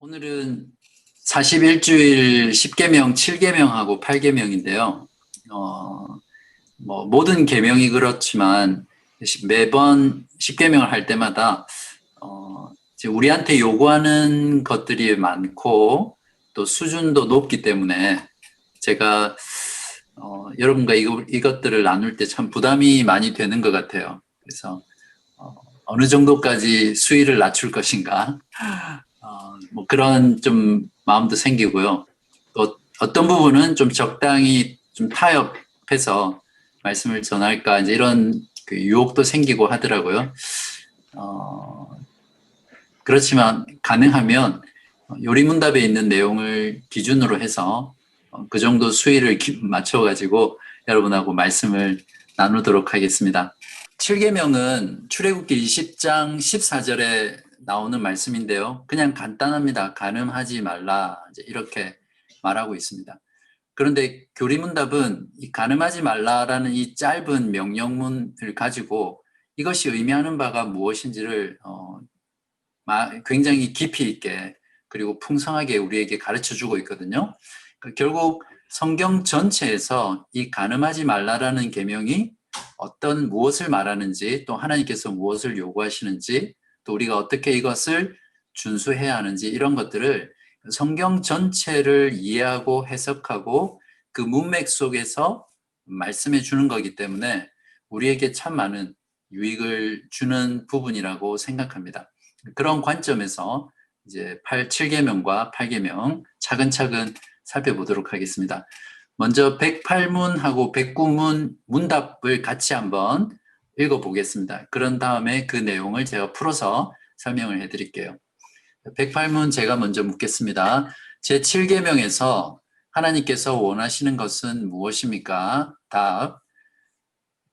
오늘은 41주일 10계명, 7계명하고 8계명인데요. 모든 계명이 그렇지만 매번 10계명을 할 때마다 이제 우리한테 요구하는 것들이 많고 또 수준도 높기 때문에 제가 여러분과 이것들을 나눌 때 참 부담이 많이 되는 것 같아요. 그래서 어느 정도까지 수위를 낮출 것인가 그런 좀 마음도 생기고요. 또 어떤 부분은 좀 적당히 좀 타협해서 말씀을 전할까 이제 이런 그 유혹도 생기고 하더라고요. 그렇지만 가능하면 요리문답에 있는 내용을 기준으로 해서 그 정도 수위를 맞춰가지고 여러분하고 말씀을 나누도록 하겠습니다. 7계명은 출애굽기 20장 14절에 나오는 말씀인데요. 그냥 간단합니다. 간음하지 말라 이렇게 말하고 있습니다. 그런데 교리문답은 이 간음하지 말라라는 이 짧은 명령문을 가지고 이것이 의미하는 바가 무엇인지를 굉장히 깊이 있게 그리고 풍성하게 우리에게 가르쳐주고 있거든요. 결국 성경 전체에서 이 간음하지 말라라는 계명이 어떤 무엇을 말하는지 또 하나님께서 무엇을 요구하시는지 또 우리가 어떻게 이것을 준수해야 하는지 이런 것들을 성경 전체를 이해하고 해석하고 그 문맥 속에서 말씀해 주는 거기 때문에 우리에게 참 많은 유익을 주는 부분이라고 생각합니다. 그런 관점에서 이제 7계명과 8계명 차근차근 살펴보도록 하겠습니다. 먼저 108문하고 109문 문답을 같이 한번 읽어보겠습니다. 그런 다음에 그 내용을 제가 풀어서 설명을 해드릴게요. 108문 제가 먼저 묻겠습니다. 제7계명에서 하나님께서 원하시는 것은 무엇입니까? 답.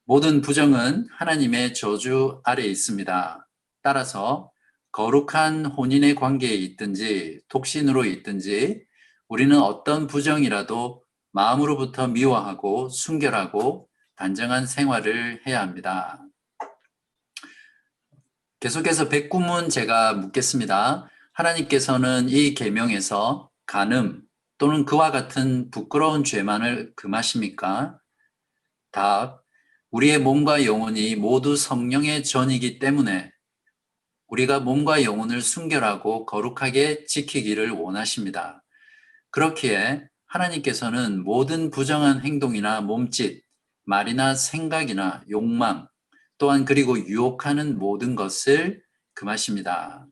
모든 부정은 하나님의 저주 아래에 있습니다. 따라서 거룩한 혼인의 관계에 있든지 독신으로 있든지 우리는 어떤 부정이라도 마음으로부터 미워하고 순결하고 단정한 생활을 해야 합니다. 계속해서 109문 제가 묻겠습니다. 하나님께서는 이 계명에서 간음 또는 그와 같은 부끄러운 죄만을 금하십니까? 답. 우리의 몸과 영혼이 모두 성령의 전이기 때문에 우리가 몸과 영혼을 순결하고 거룩하게 지키기를 원하십니다. 그렇기에 하나님께서는 모든 부정한 행동이나 몸짓, 말이나 생각이나 욕망, 또한 그리고 유혹하는 모든 것을 금하십니다.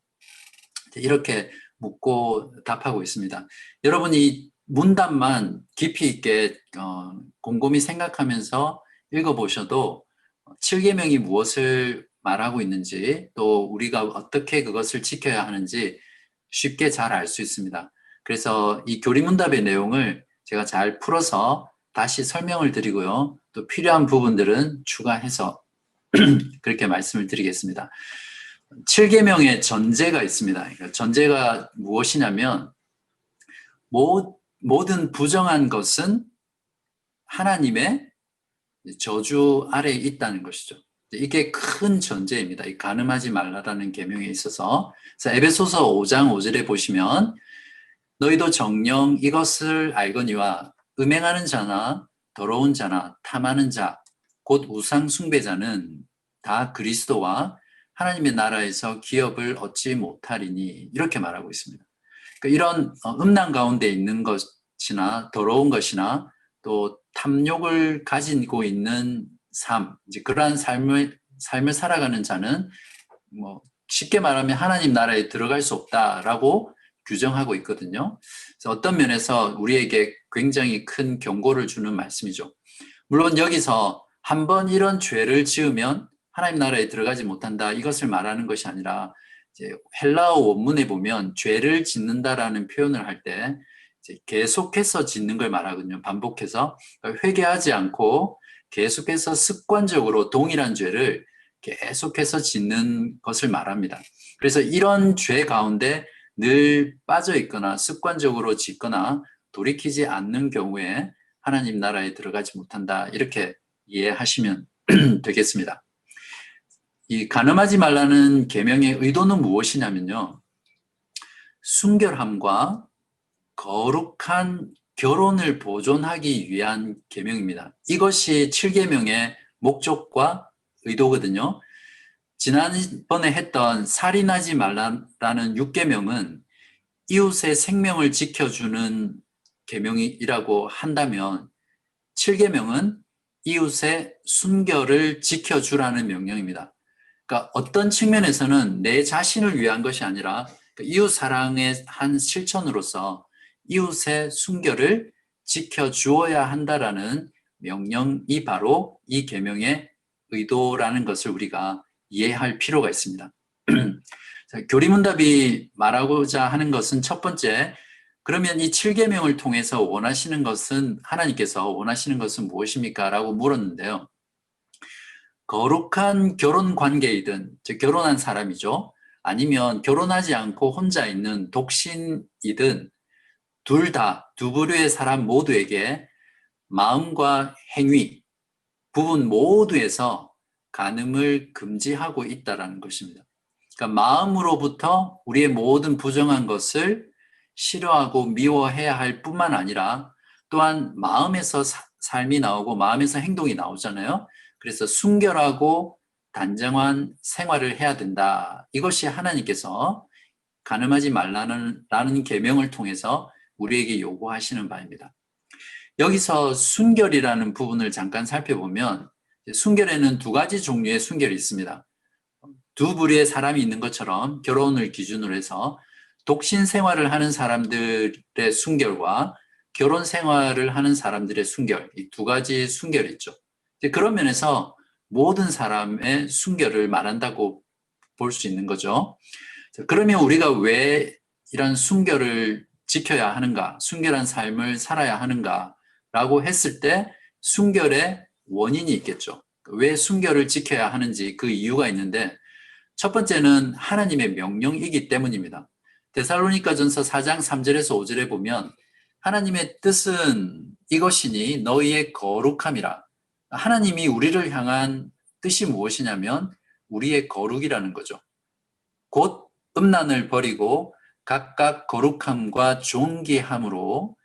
이렇게 묻고 답하고 있습니다. 여러분이 문답만 깊이 있게 곰곰이 생각하면서 읽어보셔도 7계명이 무엇을 말하고 있는지 또 우리가 어떻게 그것을 지켜야 하는지 쉽게 잘 알 수 있습니다. 그래서 이 교리문답의 내용을 제가 잘 풀어서 다시 설명을 드리고요. 또 필요한 부분들은 추가해서 그렇게 말씀을 드리겠습니다. 7계명의 전제가 있습니다. 그러니까 전제가 무엇이냐면 모든 부정한 것은 하나님의 저주 아래에 있다는 것이죠. 이게 큰 전제입니다. 이 간음하지 말라라는 계명에 있어서. 그래서 에베소서 5장 5절에 보시면 너희도 정녕 이것을 알거니와 음행하는 자나 더러운 자나 탐하는 자 곧 우상 숭배자는 다 그리스도와 하나님의 나라에서 기업을 얻지 못하리니 이렇게 말하고 있습니다. 그러니까 이런 음란 가운데 있는 것이나 더러운 것이나 또 탐욕을 가지고 있는 삶, 이제 그러한 삶을 살아가는 자는 쉽게 말하면 하나님 나라에 들어갈 수 없다라고 규정하고 있거든요. 그래서 어떤 면에서 우리에게 굉장히 큰 경고를 주는 말씀이죠. 물론 여기서 한번 이런 죄를 지으면 하나님 나라에 들어가지 못한다 이것을 말하는 것이 아니라 이제 헬라어 원문에 보면 죄를 짓는다라는 표현을 할 때 계속해서 짓는 걸 말하거든요. 반복해서 그러니까 회개하지 않고 계속해서 습관적으로 동일한 죄를 계속해서 짓는 것을 말합니다. 그래서 이런 죄 가운데 늘 빠져 있거나 습관적으로 짓거나 돌이키지 않는 경우에 하나님 나라에 들어가지 못한다 이렇게 이해하시면 되겠습니다. 이 간음하지 말라는 계명의 의도는 무엇이냐면요. 순결함과 거룩한 결혼을 보존하기 위한 계명입니다. 이것이 7계명의 목적과 의도거든요. 지난번에 했던 살인하지 말라라는 6계명은 이웃의 생명을 지켜주는 계명이라고 한다면 7계명은 이웃의 순결을 지켜주라는 명령입니다. 그러니까 어떤 측면에서는 내 자신을 위한 것이 아니라 이웃 사랑의 한 실천으로서 이웃의 순결을 지켜주어야 한다라는 명령이 바로 이 계명의 의도라는 것을 우리가 이해할 필요가 있습니다. 교리문답이 말하고자 하는 것은 첫 번째, 그러면 이 7계명을 통해서 원하시는 것은, 하나님께서 원하시는 것은 무엇입니까? 라고 물었는데요. 거룩한 결혼 관계이든, 즉 결혼한 사람이죠. 아니면 결혼하지 않고 혼자 있는 독신이든 둘 다, 두 부류의 사람 모두에게 마음과 행위, 부분 모두에서 간음을 금지하고 있다는 것입니다. 그러니까 마음으로부터 우리의 모든 부정한 것을 싫어하고 미워해야 할 뿐만 아니라 또한 마음에서 삶이 나오고 마음에서 행동이 나오잖아요. 그래서 순결하고 단정한 생활을 해야 된다. 이것이 하나님께서 간음하지 말라는 계명을 통해서 우리에게 요구하시는 바입니다. 여기서 순결이라는 부분을 잠깐 살펴보면 순결에는 두 가지 종류의 순결이 있습니다. 두 부류의 사람이 있는 것처럼 결혼을 기준으로 해서 독신 생활을 하는 사람들의 순결과 결혼 생활을 하는 사람들의 순결, 이 두 가지 순결이 있죠. 그런 면에서 모든 사람의 순결을 말한다고 볼 수 있는 거죠. 그러면 우리가 왜 이런 순결을 지켜야 하는가, 순결한 삶을 살아야 하는가라고 했을 때 순결의 원인이 있겠죠. 왜 순결을 지켜야 하는지 그 이유가 있는데 첫 번째는 하나님의 명령이기 때문입니다. 데살로니가전서 4장 3절에서 5절에 보면 하나님의 뜻은 이것이니 너희의 거룩함이라. 하나님이 우리를 향한 뜻이 무엇이냐면 우리의 거룩이라는 거죠. 곧 음란을 버리고 각각 거룩함과 존귀함으로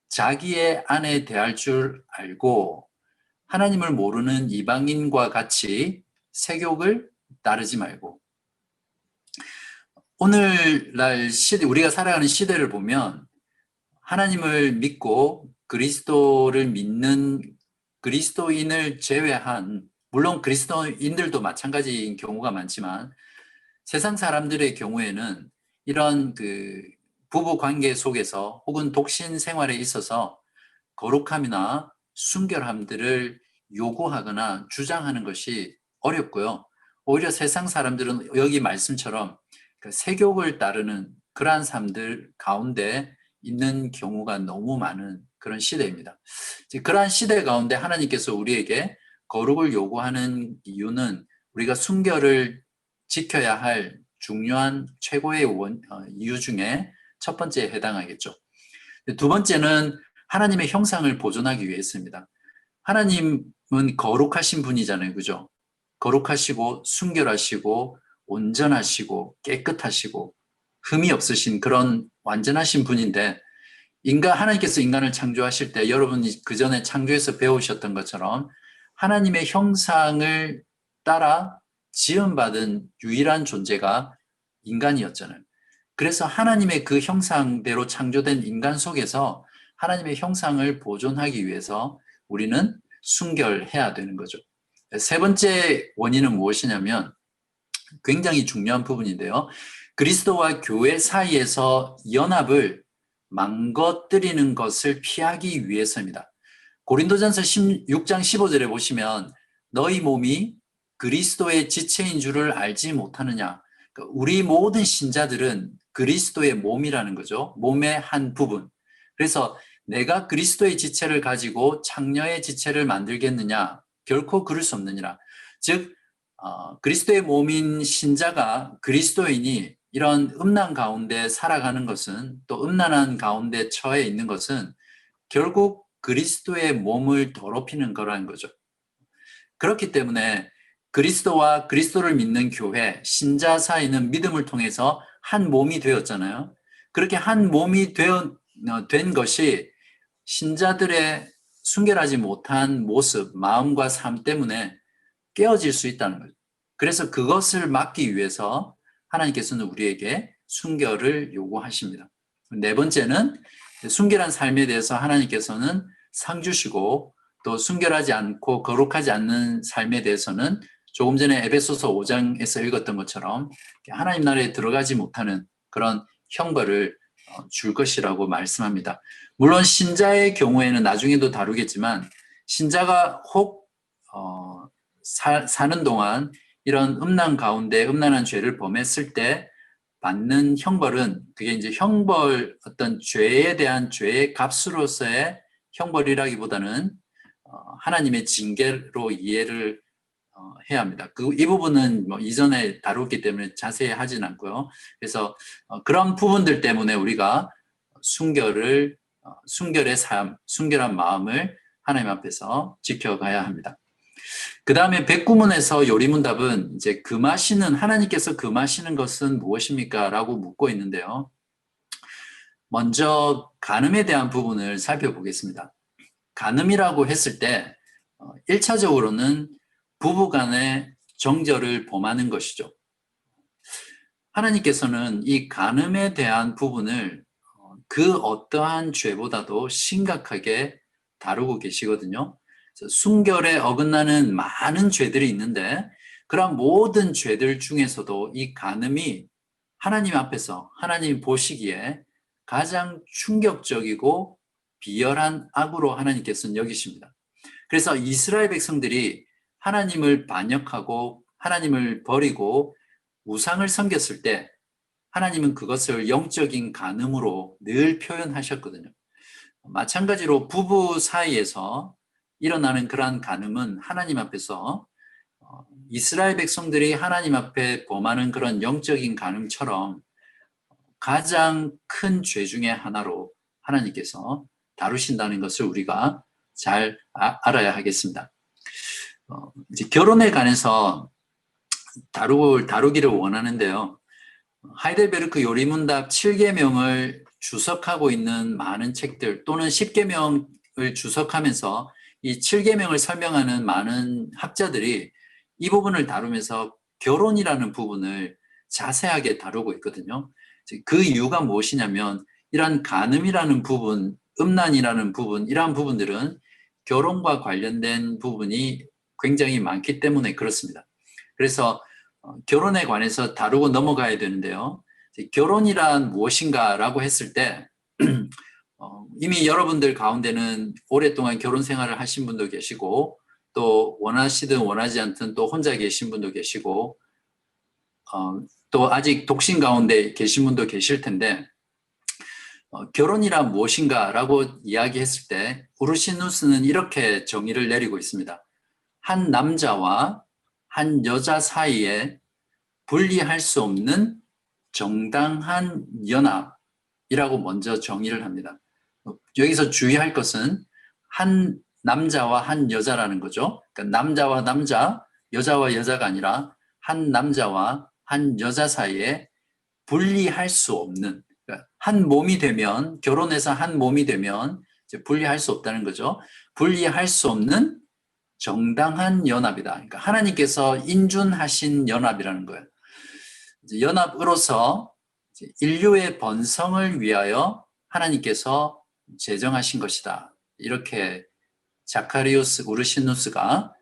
자기의 아내 대할 줄 알고 하나님을 모르는 이방인과 같이 세욕을 따르지 말고. 오늘날 시대, 우리가 살아가는 시대를 보면 하나님을 믿고 그리스도를 믿는 그리스도인을 제외한, 물론 그리스도인들도 마찬가지인 경우가 많지만 세상 사람들의 경우에는 이런 부부 관계 속에서 혹은 독신 생활에 있어서 거룩함이나 순결함들을 요구하거나 주장하는 것이 어렵고요. 오히려 세상 사람들은 여기 말씀처럼 세욕을 따르는 그러한 삶들 가운데 있는 경우가 너무 많은 그런 시대입니다. 그러한 시대 가운데 하나님께서 우리에게 거룩을 요구하는 이유는 우리가 순결을 지켜야 할 중요한 최고의 이유 중에 첫 번째에 해당하겠죠. 두 번째는 하나님의 형상을 보존하기 위해서입니다. 하나님은 거룩하신 분이잖아요. 그죠? 거룩하시고 순결하시고 온전하시고 깨끗하시고 흠이 없으신 그런 완전하신 분인데 하나님께서 인간을 창조하실 때 여러분이 그 전에 창조에서 배우셨던 것처럼 하나님의 형상을 따라 지음받은 유일한 존재가 인간이었잖아요. 그래서 하나님의 그 형상대로 창조된 인간 속에서 하나님의 형상을 보존하기 위해서 우리는 순결해야 되는 거죠. 세 번째 원인은 무엇이냐면 굉장히 중요한 부분인데요. 그리스도와 교회 사이에서 연합을 망가뜨리는 것을 피하기 위해서입니다. 고린도전서 16장 15절에 보시면 너희 몸이 그리스도의 지체인 줄을 알지 못하느냐. 우리 모든 신자들은 그리스도의 몸이라는 거죠. 몸의 한 부분. 그래서 내가 그리스도의 지체를 가지고 창녀의 지체를 만들겠느냐? 결코 그럴 수 없느니라. 즉 그리스도의 몸인 신자가 그리스도인이 이런 음란 가운데 살아가는 것은 또 음란한 가운데 처해 있는 것은 결국 그리스도의 몸을 더럽히는 거라는 거죠. 그렇기 때문에 그리스도와 그리스도를 믿는 교회, 신자 사이는 믿음을 통해서 한 몸이 되었잖아요. 그렇게 한 몸이 된 것이 신자들의 순결하지 못한 모습, 마음과 삶 때문에 깨어질 수 있다는 거죠. 그래서 그것을 막기 위해서 하나님께서는 우리에게 순결을 요구하십니다. 네 번째는 순결한 삶에 대해서 하나님께서는 상 주시고, 또 순결하지 않고 거룩하지 않는 삶에 대해서는 조금 전에 에베소서 5장에서 읽었던 것처럼 하나님 나라에 들어가지 못하는 그런 형벌을 줄 것이라고 말씀합니다. 물론 신자의 경우에는 나중에도 다루겠지만, 신자가 혹 사는 동안 이런 음란한 죄를 범했을 때 받는 형벌은, 그게 이제 어떤 죄에 대한 죄의 값으로서의 형벌이라기보다는 하나님의 징계로 이해를 해야 합니다. 이 부분은 뭐 이전에 다뤘기 때문에 자세히 하진 않고요. 그래서 그런 부분들 때문에 우리가 순결의 삶, 순결한 마음을 하나님 앞에서 지켜가야 합니다. 그 다음에 백구문에서 요리문답은 이제 하나님께서 금하시는 것은 무엇입니까? 라고 묻고 있는데요. 먼저 간음에 대한 부분을 살펴보겠습니다. 간음이라고 했을 때 1차적으로는 부부 간의 정절을 범하는 것이죠. 하나님께서는 이 간음에 대한 부분을 그 어떠한 죄보다도 심각하게 다루고 계시거든요. 순결에 어긋나는 많은 죄들이 있는데, 그런 모든 죄들 중에서도 이 간음이 하나님 앞에서 하나님 보시기에 가장 충격적이고 비열한 악으로 하나님께서는 여기십니다. 그래서 이스라엘 백성들이 하나님을 반역하고 하나님을 버리고 우상을 섬겼을 때 하나님은 그것을 영적인 간음으로 늘 표현하셨거든요. 마찬가지로 부부 사이에서 일어나는 그러한 간음은 하나님 앞에서 이스라엘 백성들이 하나님 앞에 범하는 그런 영적인 간음처럼 가장 큰 죄 중에 하나로 하나님께서 다루신다는 것을 우리가 잘 알아야 하겠습니다. 이제 결혼에 관해서 다루기를 원하는데요. 하이델베르크 요리문답 7계명을 주석하고 있는 많은 책들, 또는 10계명을 주석하면서 이 7계명을 설명하는 많은 학자들이 이 부분을 다루면서 결혼이라는 부분을 자세하게 다루고 있거든요. 그 이유가 무엇이냐면, 이러한 간음이라는 부분, 음란이라는 부분, 이러한 부분들은 결혼과 관련된 부분이 굉장히 많기 때문에 그렇습니다. 그래서 결혼에 관해서 다루고 넘어가야 되는데요. 결혼이란 무엇인가라고 했을 때 이미 여러분들 가운데는 오랫동안 결혼 생활을 하신 분도 계시고, 또 원하시든 원하지 않든 또 혼자 계신 분도 계시고, 또 아직 독신 가운데 계신 분도 계실 텐데, 결혼이란 무엇인가라고 이야기했을 때 우르시누스는 이렇게 정의를 내리고 있습니다. 한 남자와 한 여자 사이에 분리할 수 없는 정당한 연합이라고 먼저 정의를 합니다. 여기서 주의할 것은 한 남자와 한 여자라는 거죠. 그러니까 남자와 남자, 여자와 여자가 아니라 한 남자와 한 여자 사이에 분리할 수 없는, 그러니까 한 몸이 되면, 결혼해서 한 몸이 되면 이제 분리할 수 없다는 거죠. 분리할 수 없는 정당한 연합이다. 그러니까 하나님께서 인준하신 연합이라는 거예요. 연합으로서 인류의 번성을 위하여 하나님께서 제정하신 것이다. 이렇게 자카리우스 우르시누스가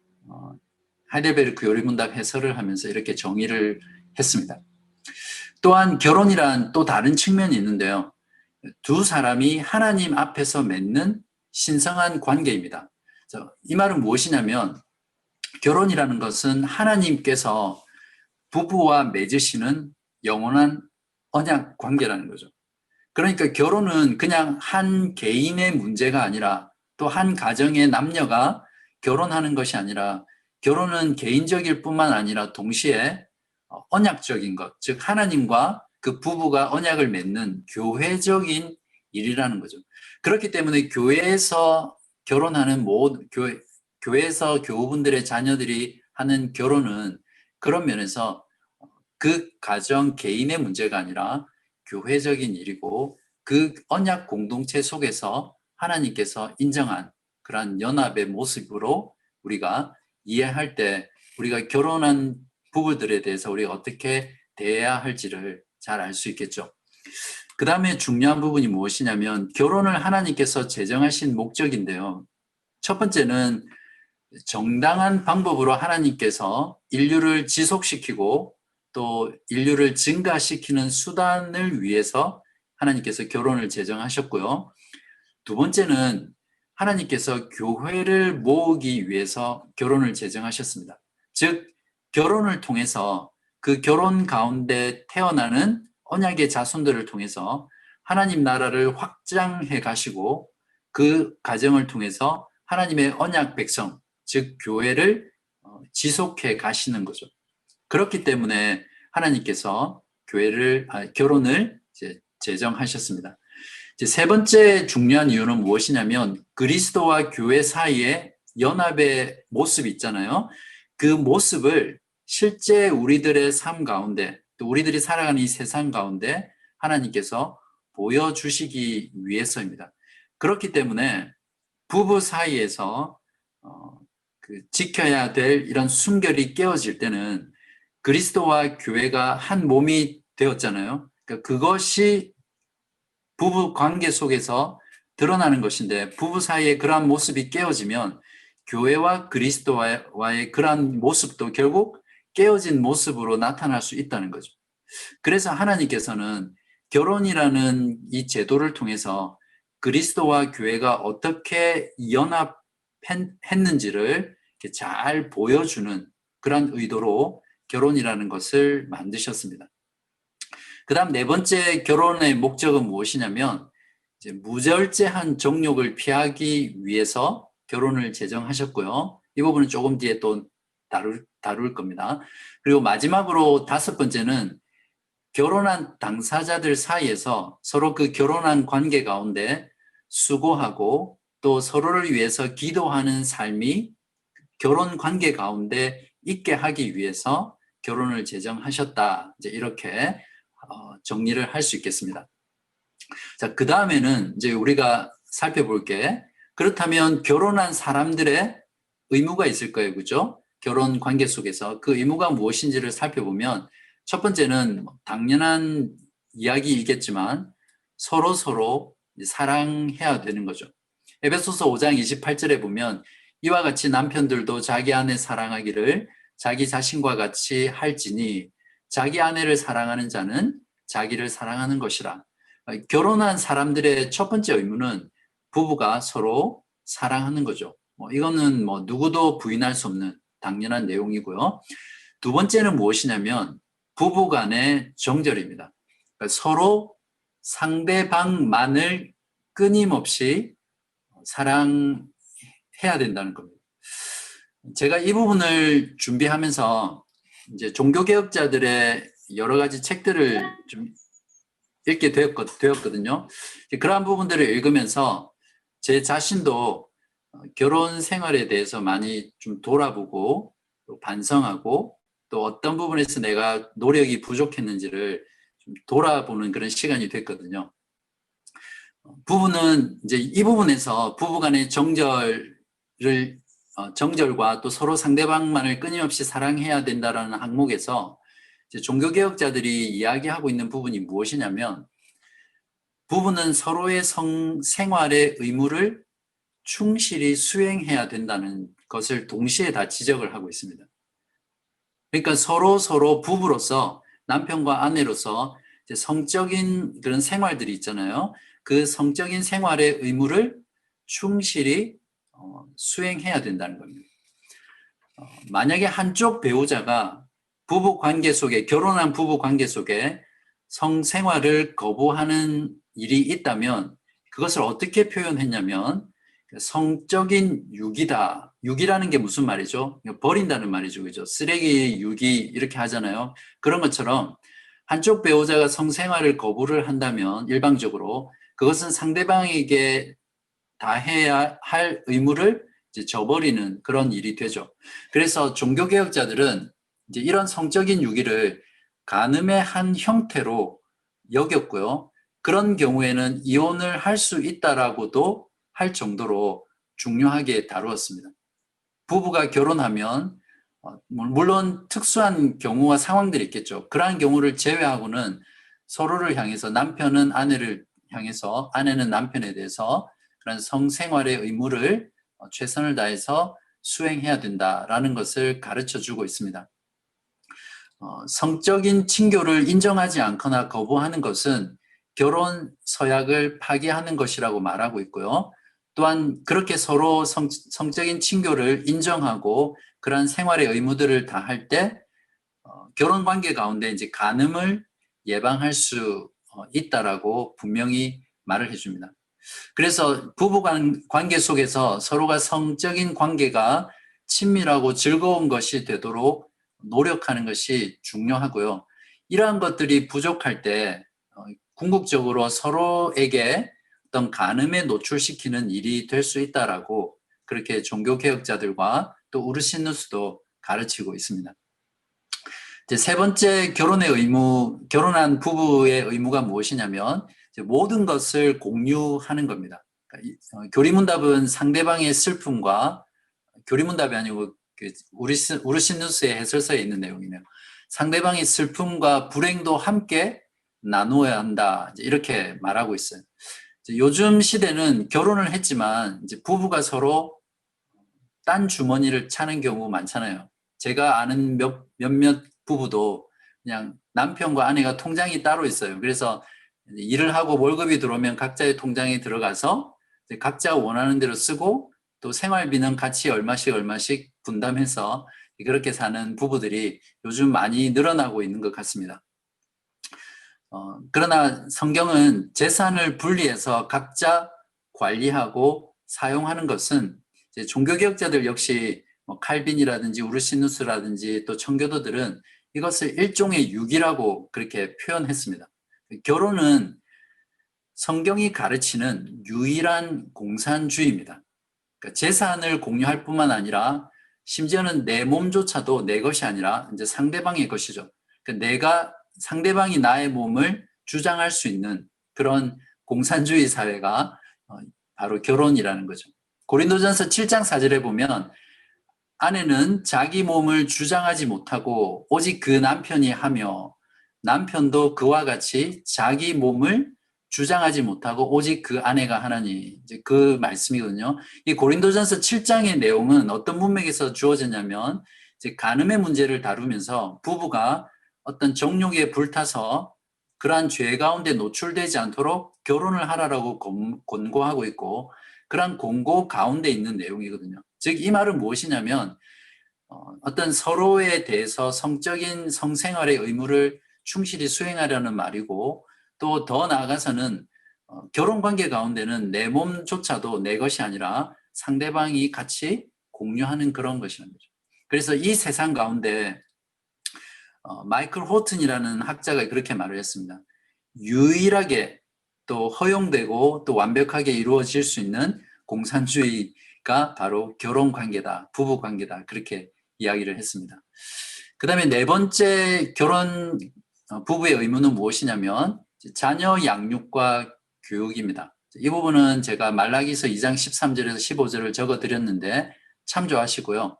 하이델베르크 요리문답 해설을 하면서 이렇게 정의를 했습니다. 또한 결혼이란 또 다른 측면이 있는데요. 두 사람이 하나님 앞에서 맺는 신성한 관계입니다. 이 말은 무엇이냐면, 결혼이라는 것은 하나님께서 부부와 맺으시는 영원한 언약 관계라는 거죠. 그러니까 결혼은 그냥 한 개인의 문제가 아니라, 또 한 가정의 남녀가 결혼하는 것이 아니라, 결혼은 개인적일 뿐만 아니라 동시에 언약적인 것, 즉 하나님과 그 부부가 언약을 맺는 교회적인 일이라는 거죠. 그렇기 때문에 교회에서 결혼하는 교회에서 교우분들의 자녀들이 하는 결혼은 그런 면에서 그 가정 개인의 문제가 아니라 교회적인 일이고 그 언약 공동체 속에서 하나님께서 인정한 그러한 연합의 모습으로 우리가 이해할 때 우리가 결혼한 부부들에 대해서 우리가 어떻게 대해야 할지를 잘 알 수 있겠죠. 그 다음에 중요한 부분이 무엇이냐면 결혼을 하나님께서 제정하신 목적인데요. 첫 번째는 정당한 방법으로 하나님께서 인류를 지속시키고 또 인류를 증가시키는 수단을 위해서 하나님께서 결혼을 제정하셨고요. 두 번째는 하나님께서 교회를 모으기 위해서 결혼을 제정하셨습니다. 즉 결혼을 통해서 그 결혼 가운데 태어나는 언약의 자손들을 통해서 하나님 나라를 확장해 가시고 그 가정을 통해서 하나님의 언약 백성, 즉 교회를 지속해 가시는 거죠. 그렇기 때문에 하나님께서 결혼을 제정하셨습니다. 이제 세 번째 중요한 이유는 무엇이냐면 그리스도와 교회 사이에 연합의 모습이 있잖아요. 그 모습을 실제 우리들의 삶 가운데 또 우리들이 살아가는 이 세상 가운데 하나님께서 보여주시기 위해서입니다. 그렇기 때문에 부부 사이에서 지켜야 될 이런 순결이 깨어질 때는 그리스도와 교회가 한 몸이 되었잖아요. 그러니까 그것이 부부 관계 속에서 드러나는 것인데 부부 사이에 그러한 모습이 깨어지면 교회와 그리스도와의 그러한 모습도 결국 깨어진 모습으로 나타날 수 있다는 거죠. 그래서 하나님께서는 결혼이라는 이 제도를 통해서 그리스도와 교회가 어떻게 연합했는지를 잘 보여주는 그런 의도로 결혼이라는 것을 만드셨습니다. 그 다음 네 번째 결혼의 목적은 무엇이냐면 이제 무절제한 정욕을 피하기 위해서 결혼을 제정하셨고요. 이 부분은 조금 뒤에 또 다룰 겁니다. 그리고 마지막으로 다섯 번째는 결혼한 당사자들 사이에서 서로 그 결혼한 관계 가운데 수고하고 또 서로를 위해서 기도하는 삶이 결혼 관계 가운데 있게 하기 위해서 결혼을 제정하셨다. 이제 이렇게 정리를 할 수 있겠습니다. 자, 그 다음에는 이제 우리가 살펴볼 게 그렇다면 결혼한 사람들의 의무가 있을 거예요. 그죠? 결혼 관계 속에서 그 의무가 무엇인지를 살펴보면 첫 번째는 당연한 이야기이겠지만 서로 사랑해야 되는 거죠. 에베소서 5장 28절에 보면 이와 같이 남편들도 자기 아내 사랑하기를 자기 자신과 같이 할지니 자기 아내를 사랑하는 자는 자기를 사랑하는 것이라. 결혼한 사람들의 첫 번째 의무는 부부가 서로 사랑하는 거죠. 이거는 누구도 부인할 수 없는 당연한 내용이고요. 두 번째는 무엇이냐면 부부 간의 정절입니다. 그러니까 서로 상대방만을 끊임없이 사랑해야 된다는 겁니다. 제가 이 부분을 준비하면서 이제 종교개혁자들의 여러 가지 책들을 좀 읽게 되었거든요. 그러한 부분들을 읽으면서 제 자신도 결혼 생활에 대해서 많이 좀 돌아보고 또 반성하고 또 어떤 부분에서 내가 노력이 부족했는지를 좀 돌아보는 그런 시간이 됐거든요. 부부는 이제 이 부분에서 부부 간의 정절과 또 서로 상대방만을 끊임없이 사랑해야 된다라는 항목에서 이제 종교개혁자들이 이야기하고 있는 부분이 무엇이냐면 부부는 서로의 생활의 의무를 충실히 수행해야 된다는 것을 동시에 다 지적을 하고 있습니다. 그러니까 서로 부부로서 남편과 아내로서 이제 성적인 그런 생활들이 있잖아요. 그 성적인 생활의 의무를 충실히 수행해야 된다는 겁니다. 만약에 한쪽 배우자가 결혼한 부부 관계 속에 성생활을 거부하는 일이 있다면 그것을 어떻게 표현했냐면 성적인 유기다. 유기라는 게 무슨 말이죠? 버린다는 말이죠. 그죠? 쓰레기 유기 이렇게 하잖아요. 그런 것처럼 한쪽 배우자가 성생활을 거부를 한다면 일방적으로 그것은 상대방에게 다해야 할 의무를 이제 저버리는 그런 일이 되죠. 그래서 종교개혁자들은 이제 이런 성적인 유기를 간음의 한 형태로 여겼고요. 그런 경우에는 이혼을 할 수 있다라고도 할 정도로 중요하게 다루었습니다. 부부가 결혼하면 물론 특수한 경우와 상황들이 있겠죠. 그러한 경우를 제외하고는 서로를 향해서 남편은 아내를 향해서 아내는 남편에 대해서 그런 성생활의 의무를 최선을 다해서 수행해야 된다라는 것을 가르쳐 주고 있습니다. 성적인 친교를 인정하지 않거나 거부하는 것은 결혼 서약을 파기하는 것이라고 말하고 있고요. 또한 그렇게 서로 성적인 친교를 인정하고 그러한 생활의 의무들을 다할 때 결혼 관계 가운데 이제 간음을 예방할 수 있다라고 분명히 말을 해줍니다. 그래서 부부 관계 속에서 서로가 성적인 관계가 친밀하고 즐거운 것이 되도록 노력하는 것이 중요하고요. 이러한 것들이 부족할 때 궁극적으로 서로에게 어떤 간음에 노출시키는 일이 될 수 있다라고 그렇게 종교개혁자들과 또 우르신누스도 가르치고 있습니다. 이제 세 번째 결혼의 의무, 결혼한 부부의 의무가 무엇이냐면 모든 것을 공유하는 겁니다. 그러니까 교리문답은 상대방의 슬픔과 교리문답이 아니고 우르신누스의 해설서에 있는 내용이네요. 상대방의 슬픔과 불행도 함께 나누어야 한다. 이렇게 말하고 있어요. 요즘 시대는 결혼을 했지만 이제 부부가 서로 딴 주머니를 차는 경우 많잖아요. 제가 아는 몇몇 부부도 그냥 남편과 아내가 통장이 따로 있어요. 그래서 일을 하고 월급이 들어오면 각자의 통장에 들어가서 각자 원하는 대로 쓰고 또 생활비는 같이 얼마씩 분담해서 그렇게 사는 부부들이 요즘 많이 늘어나고 있는 것 같습니다. 그러나 성경은 재산을 분리해서 각자 관리하고 사용하는 것은 이제 종교개혁자들 역시 칼빈이라든지 우르시누스라든지 또 청교도들은 이것을 일종의 유기라고 그렇게 표현했습니다. 결혼은 성경이 가르치는 유일한 공산주의입니다. 그러니까 재산을 공유할 뿐만 아니라 심지어는 내 몸조차도 내 것이 아니라 이제 상대방의 것이죠. 그러니까 상대방이 나의 몸을 주장할 수 있는 그런 공산주의 사회가 바로 결혼이라는 거죠. 고린도전서 7장 4절에 보면 아내는 자기 몸을 주장하지 못하고 오직 그 남편이 하며 남편도 그와 같이 자기 몸을 주장하지 못하고 오직 그 아내가 하나니 이제 그 말씀이거든요. 이 고린도전서 7장의 내용은 어떤 문맥에서 주어졌냐면 이제 간음의 문제를 다루면서 부부가 어떤 정욕에 불타서 그러한 죄 가운데 노출되지 않도록 결혼을 하라라고 권고하고 있고 그러한 권고 가운데 있는 내용이거든요. 즉 이 말은 무엇이냐면 어떤 서로에 대해서 성적인 성생활의 의무를 충실히 수행하려는 말이고 또 더 나아가서는 결혼 관계 가운데는 내 몸조차도 내 것이 아니라 상대방이 같이 공유하는 그런 것이라는 거죠. 그래서 이 세상 가운데 마이클 호튼이라는 학자가 그렇게 말을 했습니다. 유일하게 또 허용되고 또 완벽하게 이루어질 수 있는 공산주의가 바로 결혼 관계다, 부부 관계다 그렇게 이야기를 했습니다. 그 다음에 네 번째 결혼 부부의 의무는 무엇이냐면 자녀 양육과 교육입니다. 이 부분은 제가 말라기서 2장 13절에서 15절을 적어드렸는데 참조하시고요.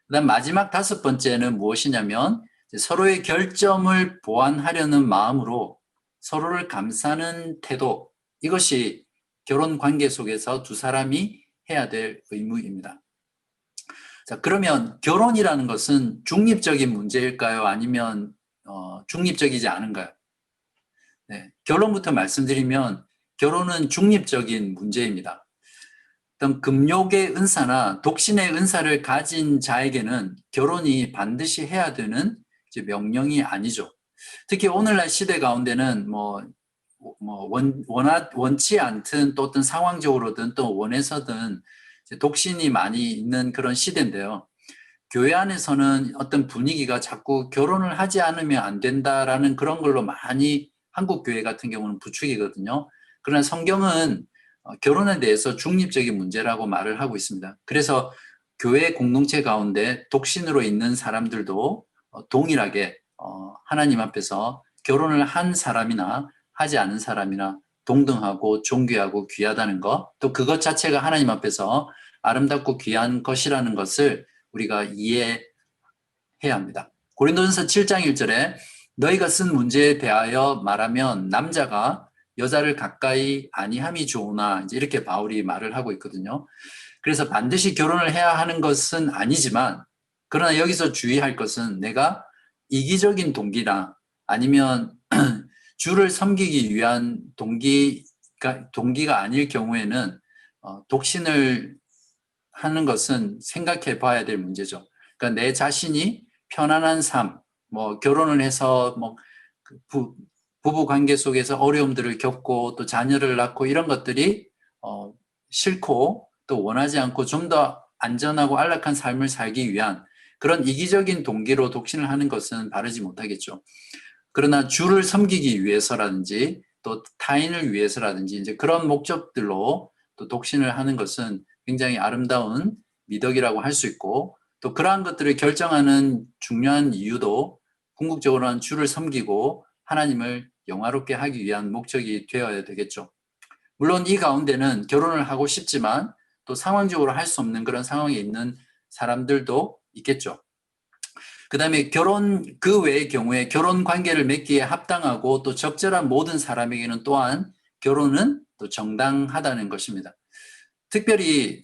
그 다음 마지막 다섯 번째는 무엇이냐면 서로의 결점을 보완하려는 마음으로 서로를 감싸는 태도, 이것이 결혼 관계 속에서 두 사람이 해야 될 의무입니다. 자, 그러면 결혼이라는 것은 중립적인 문제일까요? 아니면 중립적이지 않은가요? 네, 결론부터 말씀드리면 결혼은 중립적인 문제입니다. 어떤 금욕의 은사나 독신의 은사를 가진 자에게는 결혼이 반드시 해야 되는 명령이 아니죠. 특히 오늘날 시대 가운데는 원치 않든 또 어떤 상황적으로든 또 원해서든 독신이 많이 있는 그런 시대인데요. 교회 안에서는 어떤 분위기가 자꾸 결혼을 하지 않으면 안 된다라는 그런 걸로 많이 한국 교회 같은 경우는 부추기거든요. 그러나 성경은 결혼에 대해서 중립적인 문제라고 말을 하고 있습니다. 그래서 교회 공동체 가운데 독신으로 있는 사람들도 동일하게 하나님 앞에서 결혼을 한 사람이나 하지 않은 사람이나 동등하고 존귀하고 귀하다는 것, 또 그것 자체가 하나님 앞에서 아름답고 귀한 것이라는 것을 우리가 이해해야 합니다. 고린도전서 7장 1절에 너희가 쓴 문제에 대하여 말하면 남자가 여자를 가까이 아니함이 좋으나 이제 이렇게 바울이 말을 하고 있거든요. 그래서 반드시 결혼을 해야 하는 것은 아니지만 그러나 여기서 주의할 것은 내가 이기적인 동기나 아니면 주를 섬기기 위한 동기가 아닐 경우에는 독신을 하는 것은 생각해 봐야 될 문제죠. 그러니까 내 자신이 편안한 삶, 뭐 결혼을 해서 뭐 부부 관계 속에서 어려움들을 겪고 또 자녀를 낳고 이런 것들이 싫고 또 원하지 않고 좀 더 안전하고 안락한 삶을 살기 위한 그런 이기적인 동기로 독신을 하는 것은 바르지 못하겠죠. 그러나 주를 섬기기 위해서라든지 또 타인을 위해서라든지 이제 그런 목적들로 또 독신을 하는 것은 굉장히 아름다운 미덕이라고 할 수 있고 또 그러한 것들을 결정하는 중요한 이유도 궁극적으로는 주를 섬기고 하나님을 영화롭게 하기 위한 목적이 되어야 되겠죠. 물론 이 가운데는 결혼을 하고 싶지만 또 상황적으로 할 수 없는 그런 상황에 있는 사람들도 있겠죠. 그 다음에 그 외의 경우에 결혼 관계를 맺기에 합당하고 또 적절한 모든 사람에게는 또한 결혼은 또 정당하다는 것입니다. 특별히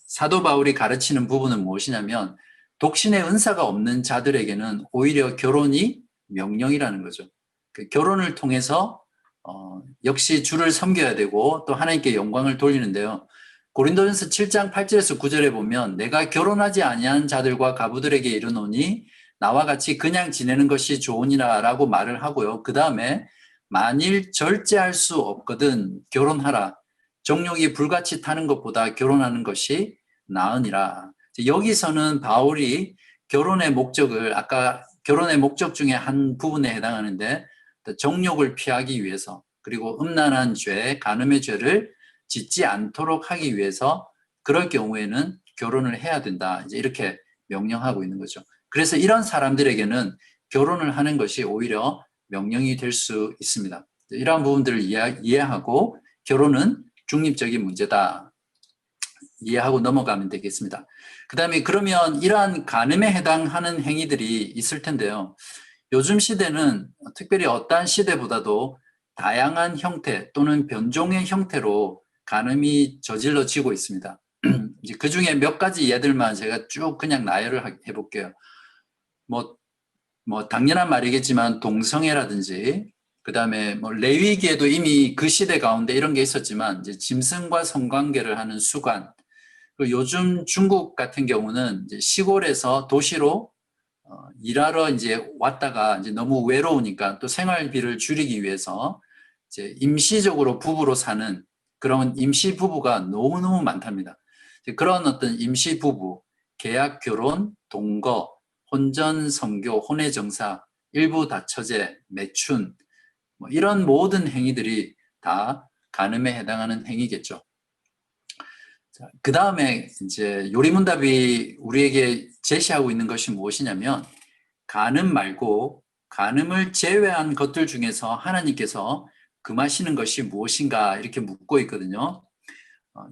사도 바울이 가르치는 부분은 무엇이냐면 독신의 은사가 없는 자들에게는 오히려 결혼이 명령이라는 거죠. 그 결혼을 통해서 역시 주를 섬겨야 되고 또 하나님께 영광을 돌리는데요. 고린도전서 7장 8절에서 9절에 보면 내가 결혼하지 아니한 자들과 가부들에게 이르노니 나와 같이 그냥 지내는 것이 좋으니라 라고 말을 하고요. 그 다음에 만일 절제할 수 없거든 결혼하라. 정욕이 불같이 타는 것보다 결혼하는 것이 나으니라. 여기서는 바울이 결혼의 목적을 아까 결혼의 목적 중에 한 부분에 해당하는데 정욕을 피하기 위해서 그리고 음란한 죄, 간음의 죄를 짓지 않도록 하기 위해서 그럴 경우에는 결혼을 해야 된다. 이제 이렇게 명령하고 있는 거죠. 그래서 이런 사람들에게는 결혼을 하는 것이 오히려 명령이 될 수 있습니다. 이러한 부분들을 이해하고 결혼은 중립적인 문제다. 이해하고 넘어가면 되겠습니다. 그 다음에 그러면 이러한 간음에 해당하는 행위들이 있을 텐데요. 요즘 시대는 특별히 어떠한 시대보다도 다양한 형태 또는 변종의 형태로 간음이 저질러지고 있습니다. 이제 그 중에 몇 가지 예들만 제가 쭉 그냥 나열을 해볼게요. 뭐 당연한 말이겠지만 동성애라든지 그 다음에 뭐 레위기에도 이미 그 시대 가운데 이런 게 있었지만 이제 짐승과 성관계를 하는 수관 그리고 요즘 중국 같은 경우는 이제 시골에서 도시로 일하러 이제 왔다가 이제 너무 외로우니까 또 생활비를 줄이기 위해서 이제 임시적으로 부부로 사는 그런 임시 부부가 너무너무 많답니다. 그런 어떤 임시 부부, 계약 결혼, 동거, 혼전 성교, 혼외 정사, 일부 다처제, 매춘 뭐 이런 모든 행위들이 다 간음에 해당하는 행위겠죠. 그 다음에 이제 요리문답이 우리에게 제시하고 있는 것이 무엇이냐면 간음 말고 간음을 제외한 것들 중에서 하나님께서 금하시는 것이 무엇인가 이렇게 묻고 있거든요.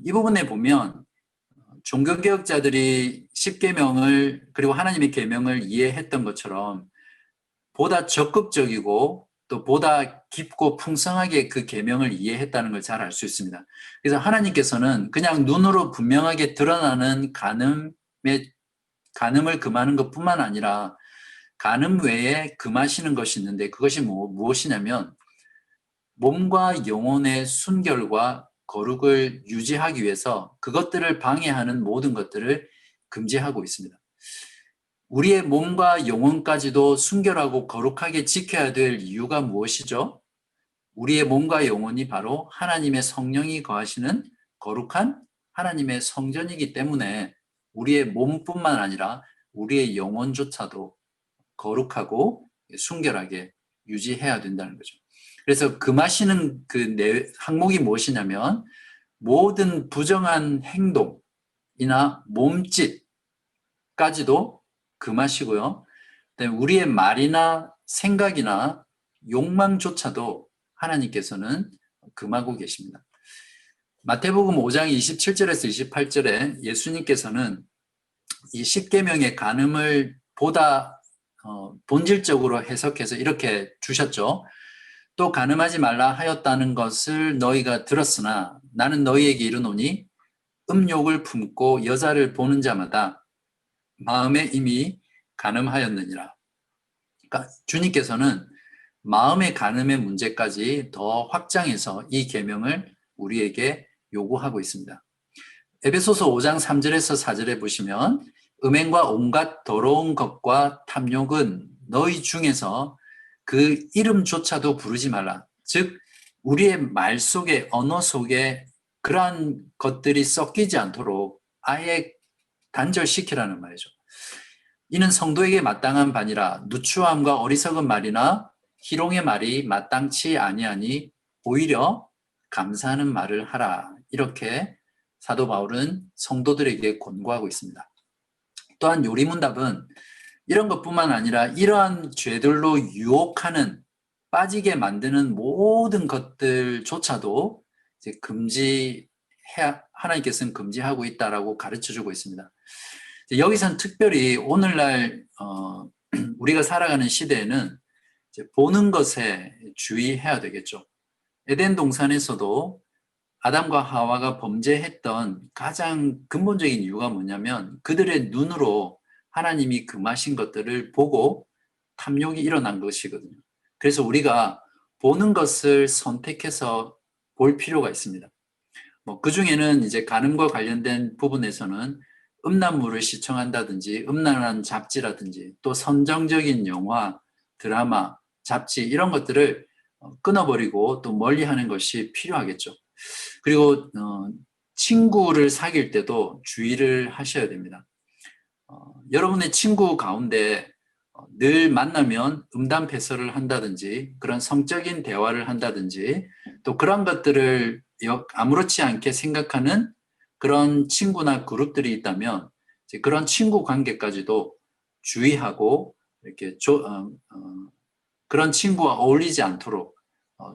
이 부분에 보면 종교개혁자들이 십계명을 그리고 하나님의 계명을 이해했던 것처럼 보다 적극적이고 또 보다 깊고 풍성하게 그 계명을 이해했다는 걸 잘 알 수 있습니다. 그래서 하나님께서는 그냥 눈으로 분명하게 드러나는 간음을 금하는 것뿐만 아니라 간음 외에 금하시는 것이 있는데 그것이 무엇이냐면 몸과 영혼의 순결과 거룩을 유지하기 위해서 그것들을 방해하는 모든 것들을 금지하고 있습니다. 우리의 몸과 영혼까지도 순결하고 거룩하게 지켜야 될 이유가 무엇이죠? 우리의 몸과 영혼이 바로 하나님의 성령이 거하시는 거룩한 하나님의 성전이기 때문에 우리의 몸뿐만 아니라 우리의 영혼조차도 거룩하고 순결하게 유지해야 된다는 거죠. 그래서 금하시는 그 항목이 무엇이냐면 모든 부정한 행동이나 몸짓까지도 금하시고요. 그다음에 우리의 말이나 생각이나 욕망조차도 하나님께서는 금하고 계십니다. 마태복음 5장 27절에서 28절에 예수님께서는 이 십계명의 간음을 보다 본질적으로 해석해서 이렇게 주셨죠. 또 간음하지 말라 하였다는 것을 너희가 들었으나 나는 너희에게 이르노니 음욕을 품고 여자를 보는 자마다 마음에 이미 간음하였느니라. 그러니까 주님께서는 마음의 간음의 문제까지 더 확장해서 이 계명을 우리에게 요구하고 있습니다. 에베소서 5장 3절에서 4절에 보시면 음행과 온갖 더러운 것과 탐욕은 너희 중에서 그 이름조차도 부르지 말라. 즉 우리의 말 속에 언어 속에 그러한 것들이 섞이지 않도록 아예 단절시키라는 말이죠. 이는 성도에게 마땅한 바니라. 누추함과 어리석은 말이나 희롱의 말이 마땅치 아니하니 오히려 감사하는 말을 하라. 이렇게 사도 바울은 성도들에게 권고하고 있습니다. 또한 요리문답은 이런 것뿐만 아니라 이러한 죄들로 유혹하는 빠지게 만드는 모든 것들조차도 이제 하나님께서는 금지하고 있다라고 가르쳐주고 있습니다. 여기선 특별히 오늘날 우리가 살아가는 시대에는 이제 보는 것에 주의해야 되겠죠. 에덴 동산에서도 아담과 하와가 범죄했던 가장 근본적인 이유가 뭐냐면 그들의 눈으로 하나님이 금하신 것들을 보고 탐욕이 일어난 것이거든요. 그래서 우리가 보는 것을 선택해서 볼 필요가 있습니다. 그 중에는 이제 간음과 관련된 부분에서는 음란물을 시청한다든지 음란한 잡지라든지 또 선정적인 영화, 드라마, 잡지 이런 것들을 끊어버리고 또 멀리하는 것이 필요하겠죠. 그리고 친구를 사귈 때도 주의를 하셔야 됩니다. 여러분의 친구 가운데 늘 만나면 음담패설을 한다든지 그런 성적인 대화를 한다든지 또 그런 것들을 아무렇지 않게 생각하는 그런 친구나 그룹들이 있다면 그런 친구 관계까지도 주의하고 이렇게 그런 친구와 어울리지 않도록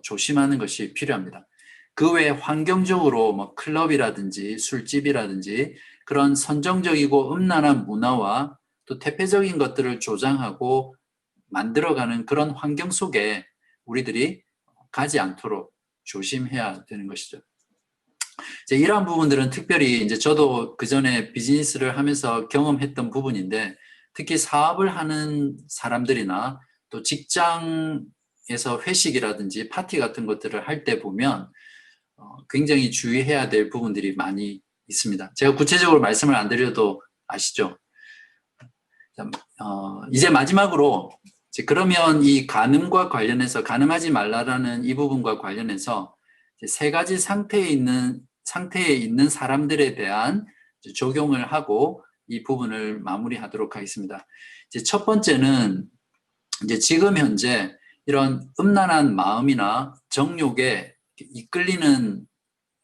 조심하는 것이 필요합니다. 그 외에 환경적으로 뭐 클럽이라든지 술집이라든지 그런 선정적이고 음란한 문화와 또 태폐적인 것들을 조장하고 만들어가는 그런 환경 속에 우리들이 가지 않도록 조심해야 되는 것이죠. 이제 이러한 부분들은 특별히 이제 저도 그 전에 비즈니스를 하면서 경험했던 부분인데 특히 사업을 하는 사람들이나 또 직장에서 회식이라든지 파티 같은 것들을 할 때 보면 굉장히 주의해야 될 부분들이 많이 있습니다. 제가 구체적으로 말씀을 안 드려도 아시죠? 이제 마지막으로 그러면 이 간음과 관련해서 간음하지 말라라는 이 부분과 관련해서 세 가지 상태에 있는 사람들에 대한 적용을 하고 이 부분을 마무리하도록 하겠습니다. 이제 첫 번째는 이제 지금 현재 이런 음란한 마음이나 정욕에 이끌리는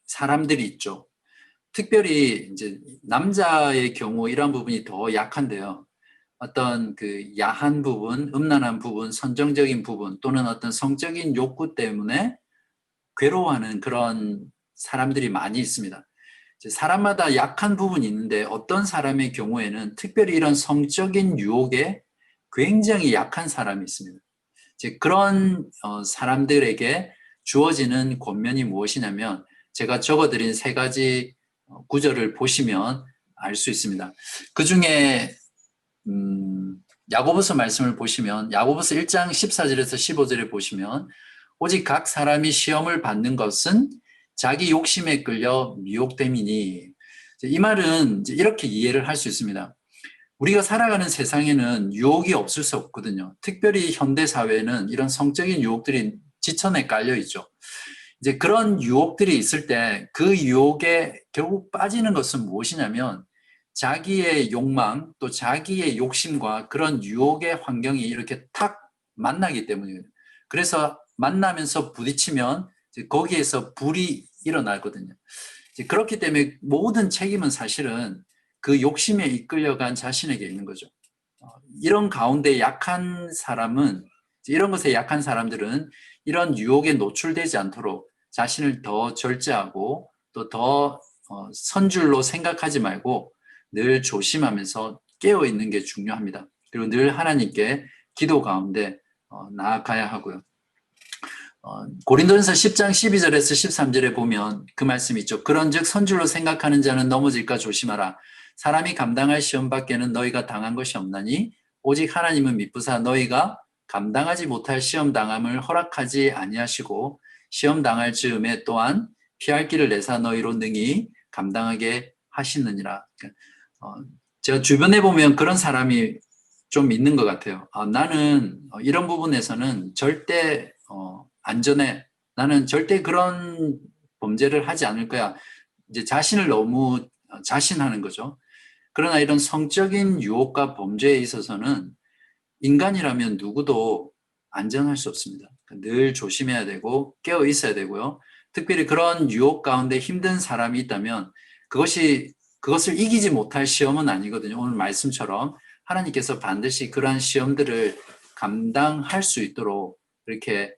사람들이 있죠. 특별히 이제 남자의 경우 이런 부분이 더 약한데요. 어떤 그 야한 부분, 음란한 부분, 선정적인 부분 또는 어떤 성적인 욕구 때문에 괴로워하는 그런 사람들이 많이 있습니다. 사람마다 약한 부분이 있는데 어떤 사람의 경우에는 특별히 이런 성적인 유혹에 굉장히 약한 사람이 있습니다. 그런 사람들에게 주어지는 권면이 무엇이냐면 제가 적어드린 세 가지 구절을 보시면 알 수 있습니다. 그 중에 야고보서 말씀을 보시면 야고보서 1장 14절에서 15절에 보시면 오직 각 사람이 시험을 받는 것은 자기 욕심에 끌려 미혹됨이니 이 말은 이제 이렇게 이해를 할 수 있습니다. 우리가 살아가는 세상에는 유혹이 없을 수 없거든요. 특별히 현대 사회는 이런 성적인 유혹들이 지천에 깔려 있죠. 이제 그런 유혹들이 있을 때 그 유혹에 결국 빠지는 것은 무엇이냐면 자기의 욕망 또 자기의 욕심과 그런 유혹의 환경이 이렇게 탁 만나기 때문이에요. 그래서 만나면서 부딪히면 거기에서 불이 일어나거든요. 그렇기 때문에 모든 책임은 사실은 그 욕심에 이끌려간 자신에게 있는 거죠. 이런 가운데 약한 사람은 이런 것에 약한 사람들은 이런 유혹에 노출되지 않도록 자신을 더 절제하고 또 더 선줄로 생각하지 말고 늘 조심하면서 깨어 있는 게 중요합니다. 그리고 늘 하나님께 기도 가운데 나아가야 하고요. 고린도전서 10장 12절에서 13절에 보면 그 말씀이 있죠. 그런즉 선줄로 생각하는 자는 넘어질까 조심하라. 사람이 감당할 시험 밖에는 너희가 당한 것이 없나니 오직 하나님은 미쁘사 너희가 감당하지 못할 시험 당함을 허락하지 아니하시고 시험 당할 즈음에 또한 피할 길을 내사 너희로 능히 감당하게 하시느니라. 제가 주변에 보면 그런 사람이 좀 있는 것 같아요. 나는 이런 부분에서는 절대 안전해. 나는 절대 그런 범죄를 하지 않을 거야. 이제 자신을 너무 자신하는 거죠. 그러나 이런 성적인 유혹과 범죄에 있어서는 인간이라면 누구도 안전할 수 없습니다. 늘 조심해야 되고 깨어 있어야 되고요. 특별히 그런 유혹 가운데 힘든 사람이 있다면 그것을 이기지 못할 시험은 아니거든요. 오늘 말씀처럼 하나님께서 반드시 그러한 시험들을 감당할 수 있도록 이렇게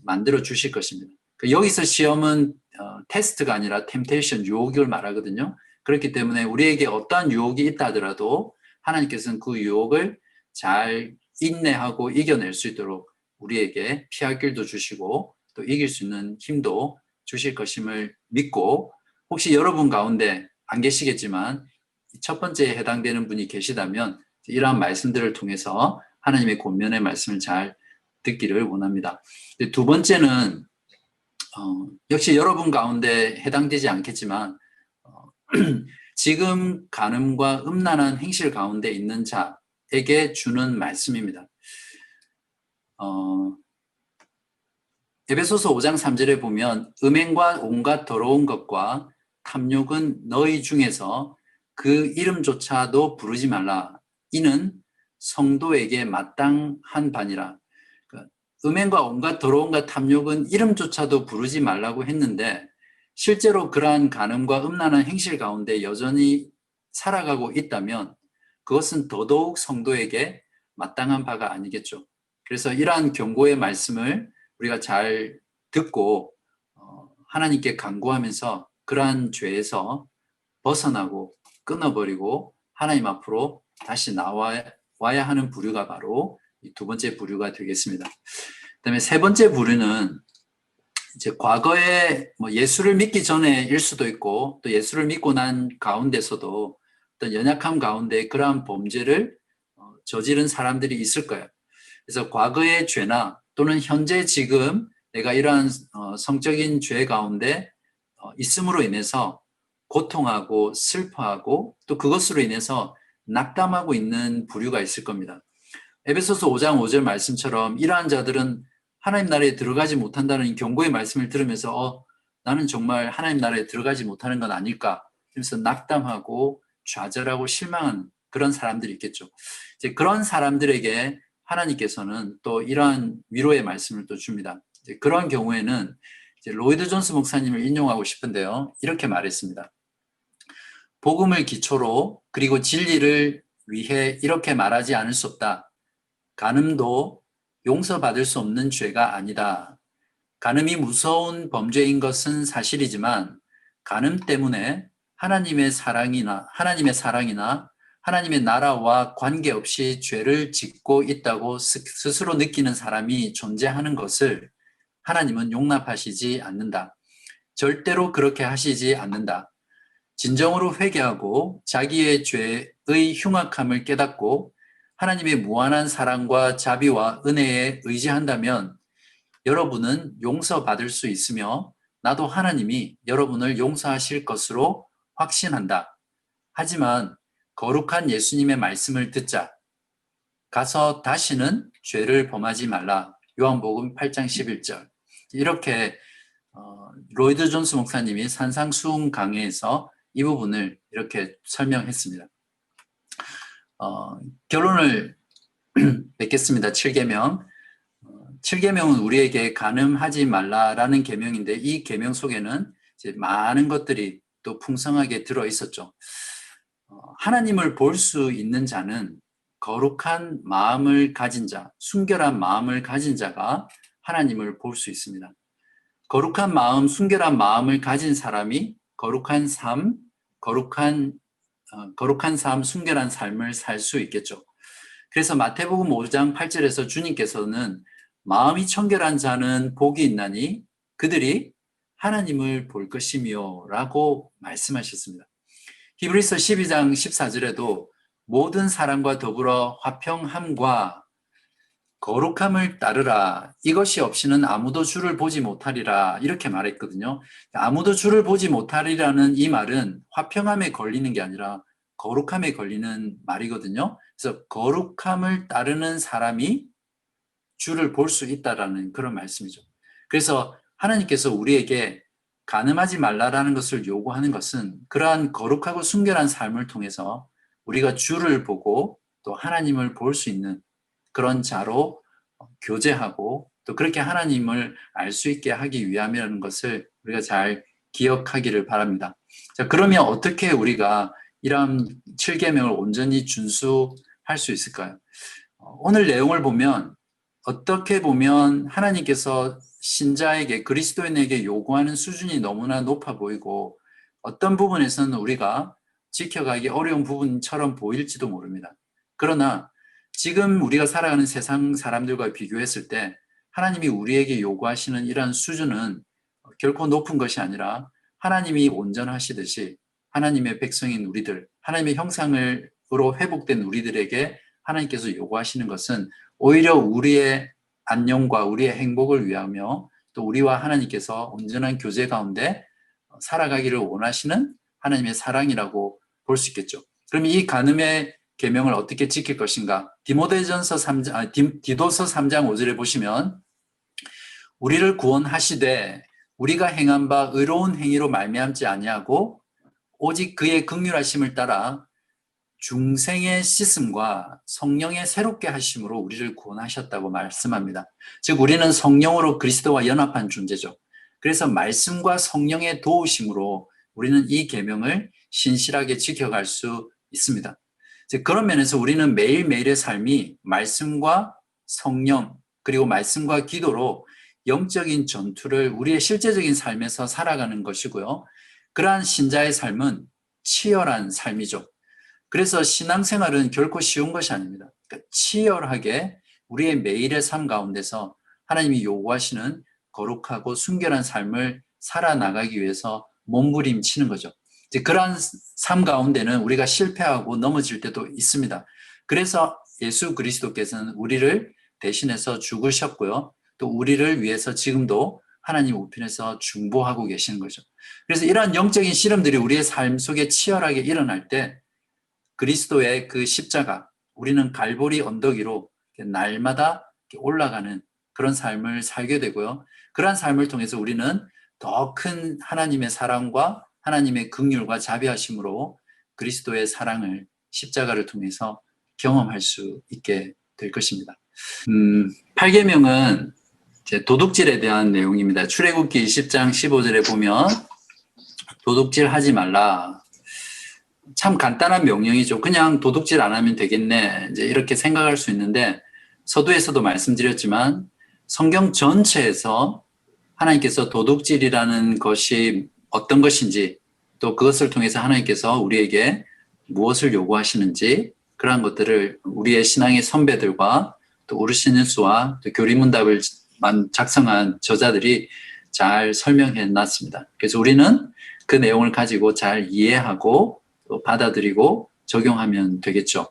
만들어 주실 것입니다. 여기서 시험은 테스트가 아니라 템테이션, 유혹을 말하거든요. 그렇기 때문에 우리에게 어떠한 유혹이 있다 하더라도 하나님께서는 그 유혹을 잘 인내하고 이겨낼 수 있도록 우리에게 피할 길도 주시고 또 이길 수 있는 힘도 주실 것임을 믿고, 혹시 여러분 가운데 안 계시겠지만 첫 번째에 해당되는 분이 계시다면 이러한 말씀들을 통해서 하나님의 권면의 말씀을 잘 듣기를 원합니다. 두 번째는 역시 여러분 가운데 해당되지 않겠지만 지금 간음과 음란한 행실 가운데 있는 자에게 주는 말씀입니다. 에베소서 5장 3절에 보면 음행과 온갖 더러운 것과 탐욕은 너희 중에서 그 이름조차도 부르지 말라. 이는 성도에게 마땅한 바니라. 음행과 온갖 더러운 것 탐욕은 이름조차도 부르지 말라고 했는데 실제로 그러한 간음과 음란한 행실 가운데 여전히 살아가고 있다면 그것은 더더욱 성도에게 마땅한 바가 아니겠죠. 그래서 이러한 경고의 말씀을 우리가 잘 듣고 하나님께 간구하면서 그러한 죄에서 벗어나고 끊어버리고 하나님 앞으로 다시 나와야 하는 부류가 바로 이 두 번째 부류가 되겠습니다. 그다음에 세 번째 부류는 이제 과거에 예수를 믿기 전에일 수도 있고 또 예수를 믿고 난 가운데서도 어떤 연약함 가운데 그러한 범죄를 저지른 사람들이 있을 거예요. 그래서 과거의 죄나 또는 현재 지금 내가 이러한 성적인 죄 가운데 있음으로 인해서 고통하고 슬퍼하고 또 그것으로 인해서 낙담하고 있는 부류가 있을 겁니다. 에베소서 5장 5절 말씀처럼 이러한 자들은 하나님 나라에 들어가지 못한다는 경고의 말씀을 들으면서 나는 정말 하나님 나라에 들어가지 못하는 건 아닐까 그래서 낙담하고 좌절하고 실망한 그런 사람들이 있겠죠. 이제 그런 사람들에게 하나님께서는 또 이러한 위로의 말씀을 또 줍니다. 이제 그런 경우에는 이제 로이드 존스 목사님을 인용하고 싶은데요. 이렇게 말했습니다. 복음을 기초로 그리고 진리를 위해 이렇게 말하지 않을 수 없다. 간음도 용서받을 수 없는 죄가 아니다. 간음이 무서운 범죄인 것은 사실이지만 간음 때문에 하나님의 사랑이나 하나님의 나라와 관계없이 죄를 짓고 있다고 스스로 느끼는 사람이 존재하는 것을 하나님은 용납하시지 않는다. 절대로 그렇게 하시지 않는다. 진정으로 회개하고 자기의 죄의 흉악함을 깨닫고 하나님의 무한한 사랑과 자비와 은혜에 의지한다면 여러분은 용서받을 수 있으며 나도 하나님이 여러분을 용서하실 것으로 확신한다. 하지만 거룩한 예수님의 말씀을 듣자. 가서 다시는 죄를 범하지 말라. 요한복음 8장 11절. 이렇게 로이드 존스 목사님이 산상수훈 강해에서 이 부분을 이렇게 설명했습니다. 결론을 맺겠습니다. 7계명. 7계명은 우리에게 간음하지 말라라는 계명인데 이 계명 속에는 이제 많은 것들이 또 풍성하게 들어 있었죠. 하나님을 볼 수 있는 자는 거룩한 마음을 가진 자, 순결한 마음을 가진 자가 하나님을 볼 수 있습니다. 거룩한 마음, 순결한 마음을 가진 사람이 거룩한 삶, 순결한 삶을 살 수 있겠죠. 그래서 마태복음 5장 8절에서 주님께서는 마음이 청결한 자는 복이 있나니 그들이 하나님을 볼 것이며 라고 말씀하셨습니다. 히브리서 12장 14절에도 모든 사람과 더불어 화평함과 거룩함을 따르라. 이것이 없이는 아무도 주를 보지 못하리라. 이렇게 말했거든요. 아무도 주를 보지 못하리라는 이 말은 화평함에 걸리는 게 아니라 거룩함에 걸리는 말이거든요. 그래서 거룩함을 따르는 사람이 주를 볼 수 있다라는 그런 말씀이죠. 그래서 하나님께서 우리에게 간음하지 말라라는 것을 요구하는 것은 그러한 거룩하고 순결한 삶을 통해서 우리가 주를 보고 또 하나님을 볼 수 있는 그런 자로 교제하고 또 그렇게 하나님을 알 수 있게 하기 위함이라는 것을 우리가 잘 기억하기를 바랍니다. 자, 그러면 어떻게 우리가 이러한 7계명을 온전히 준수할 수 있을까요? 오늘 내용을 보면 어떻게 보면 하나님께서 신자에게 그리스도인에게 요구하는 수준이 너무나 높아 보이고 어떤 부분에서는 우리가 지켜가기 어려운 부분처럼 보일지도 모릅니다. 그러나 지금 우리가 살아가는 세상 사람들과 비교했을 때 하나님이 우리에게 요구하시는 이러한 수준은 결코 높은 것이 아니라 하나님이 온전하시듯이 하나님의 백성인 우리들, 하나님의 형상으로 회복된 우리들에게 하나님께서 요구하시는 것은 오히려 우리의 안녕과 우리의 행복을 위하며 또 우리와 하나님께서 온전한 교제 가운데 살아가기를 원하시는 하나님의 사랑이라고 볼 수 있겠죠. 그럼 이 간음의 계명을 어떻게 지킬 것인가? 디도서 3장 5절에 보시면 우리를 구원하시되 우리가 행한 바 의로운 행위로 말미암지 아니하고 오직 그의 긍휼하심을 따라 중생의 씻음과 성령의 새롭게 하심으로 우리를 구원하셨다고 말씀합니다. 즉 우리는 성령으로 그리스도와 연합한 존재죠. 그래서 말씀과 성령의 도우심으로 우리는 이 계명을 신실하게 지켜갈 수 있습니다. 즉 그런 면에서 우리는 매일매일의 삶이 말씀과 성령 그리고 말씀과 기도로 영적인 전투를 우리의 실제적인 삶에서 살아가는 것이고요. 그러한 신자의 삶은 치열한 삶이죠. 그래서 신앙생활은 결코 쉬운 것이 아닙니다. 그러니까 치열하게 우리의 매일의 삶 가운데서 하나님이 요구하시는 거룩하고 순결한 삶을 살아나가기 위해서 몸부림치는 거죠. 이제 그러한 삶 가운데는 우리가 실패하고 넘어질 때도 있습니다. 그래서 예수 그리스도께서는 우리를 대신해서 죽으셨고요. 또 우리를 위해서 지금도 하나님 우편에서 중보하고 계시는 거죠. 그래서 이러한 영적인 시름들이 우리의 삶 속에 치열하게 일어날 때 그리스도의 그 십자가, 우리는 갈보리 언덕 위로 날마다 올라가는 그런 삶을 살게 되고요. 그러한 삶을 통해서 우리는 더 큰 하나님의 사랑과 하나님의 긍휼과 자비하심으로 그리스도의 사랑을 십자가를 통해서 경험할 수 있게 될 것입니다. 8계명은 도둑질에 대한 내용입니다. 출애굽기 20장 15절에 보면 도둑질 하지 말라. 참 간단한 명령이죠. 그냥 도둑질 안 하면 되겠네. 이제 이렇게 생각할 수 있는데 서두에서도 말씀드렸지만 성경 전체에서 하나님께서 도둑질이라는 것이 어떤 것인지 또 그것을 통해서 하나님께서 우리에게 무엇을 요구하시는지 그러한 것들을 우리의 신앙의 선배들과 또 우르시누스와 또 교리문답을 작성한 저자들이 잘 설명해 놨습니다. 그래서 우리는 그 내용을 가지고 잘 이해하고 또 받아들이고 적용하면 되겠죠.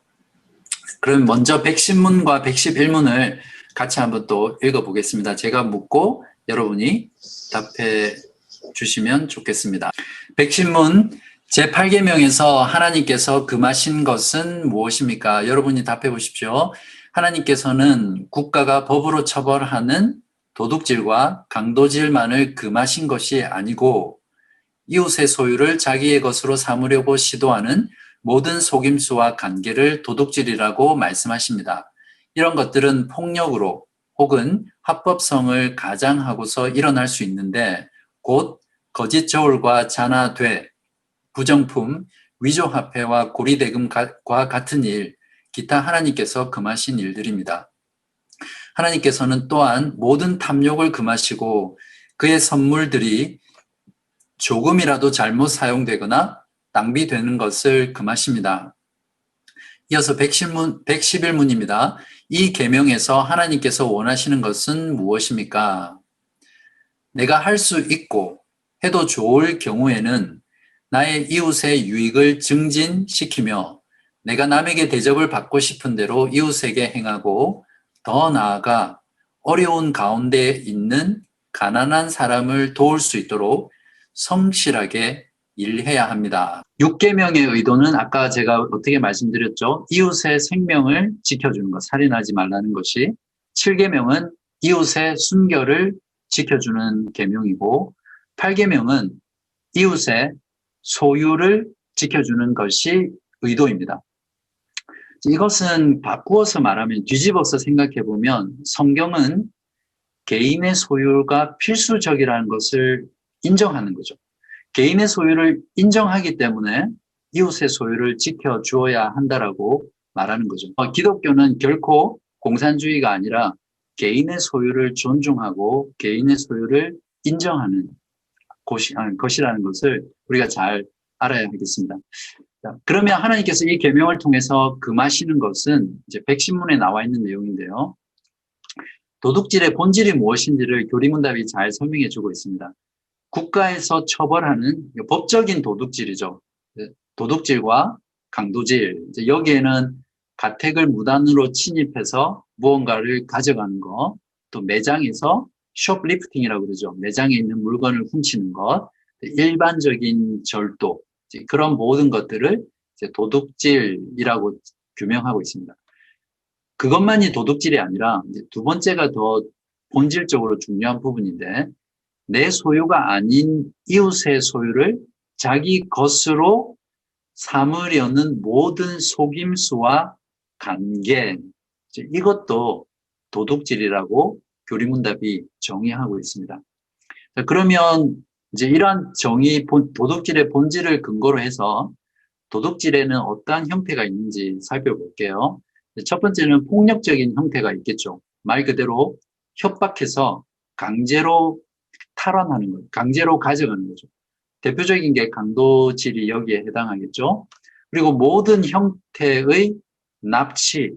그럼 먼저 110문과 111문을 같이 한번 또 읽어보겠습니다. 제가 묻고 여러분이 답해 주시면 좋겠습니다. 110문 제8계명에서 하나님께서 금하신 것은 무엇입니까? 여러분이 답해 보십시오. 하나님께서는 국가가 법으로 처벌하는 도둑질과 강도질만을 금하신 것이 아니고 이웃의 소유를 자기의 것으로 삼으려고 시도하는 모든 속임수와 관계를 도둑질이라고 말씀하십니다. 이런 것들은 폭력으로 혹은 합법성을 가장하고서 일어날 수 있는데 곧 거짓 저울과 잔화되, 부정품, 위조화폐와 고리대금과 같은 일, 기타 하나님께서 금하신 일들입니다. 하나님께서는 또한 모든 탐욕을 금하시고 그의 선물들이 조금이라도 잘못 사용되거나 낭비되는 것을 금하십니다. 이어서 111문입니다. 이 계명에서 하나님께서 원하시는 것은 무엇입니까? 내가 할 수 있고 해도 좋을 경우에는 나의 이웃의 유익을 증진시키며 내가 남에게 대접을 받고 싶은 대로 이웃에게 행하고 더 나아가 어려운 가운데 있는 가난한 사람을 도울 수 있도록 성실하게 일해야 합니다. 6계명의 의도는 아까 제가 어떻게 말씀드렸죠? 이웃의 생명을 지켜주는 것, 살인하지 말라는 것이. 7계명은 이웃의 순결을 지켜주는 계명이고 8계명은 이웃의 소유를 지켜주는 것이 의도입니다. 이것은 바꾸어서 말하면 뒤집어서 생각해 보면 성경은 개인의 소유가 필수적이라는 것을 인정하는 거죠. 개인의 소유를 인정하기 때문에 이웃의 소유를 지켜주어야 한다라고 말하는 거죠. 기독교는 결코 공산주의가 아니라 개인의 소유를 존중하고 개인의 소유를 인정하는 것이라는 것을 우리가 잘 알아야 하겠습니다. 그러면 하나님께서 이 계명을 통해서 금하시는 것은 이제 백신문에 나와 있는 내용인데요. 도둑질의 본질이 무엇인지를 교리문답이 잘 설명해 주고 있습니다. 국가에서 처벌하는 법적인 도둑질이죠. 도둑질과 강도질. 여기에는 가택을 무단으로 침입해서 무언가를 가져가는 것, 또 매장에서 쇼프리프팅이라고 그러죠. 매장에 있는 물건을 훔치는 것, 일반적인 절도, 그런 모든 것들을 이제 도둑질이라고 규명하고 있습니다. 그것만이 도둑질이 아니라 이제 두 번째가 더 본질적으로 중요한 부분인데 내 소유가 아닌 이웃의 소유를 자기 것으로 삼으려는 모든 속임수와 관계, 이것도 도둑질이라고 교리문답이 정의하고 있습니다. 그러면 이제 이러한 도둑질의 본질을 근거로 해서 도둑질에는 어떠한 형태가 있는지 살펴볼게요. 첫 번째는 폭력적인 형태가 있겠죠. 말 그대로 협박해서 강제로 탈환하는 것, 강제로 가져가는 거죠. 대표적인 게 강도질이 여기에 해당하겠죠. 그리고 모든 형태의 납치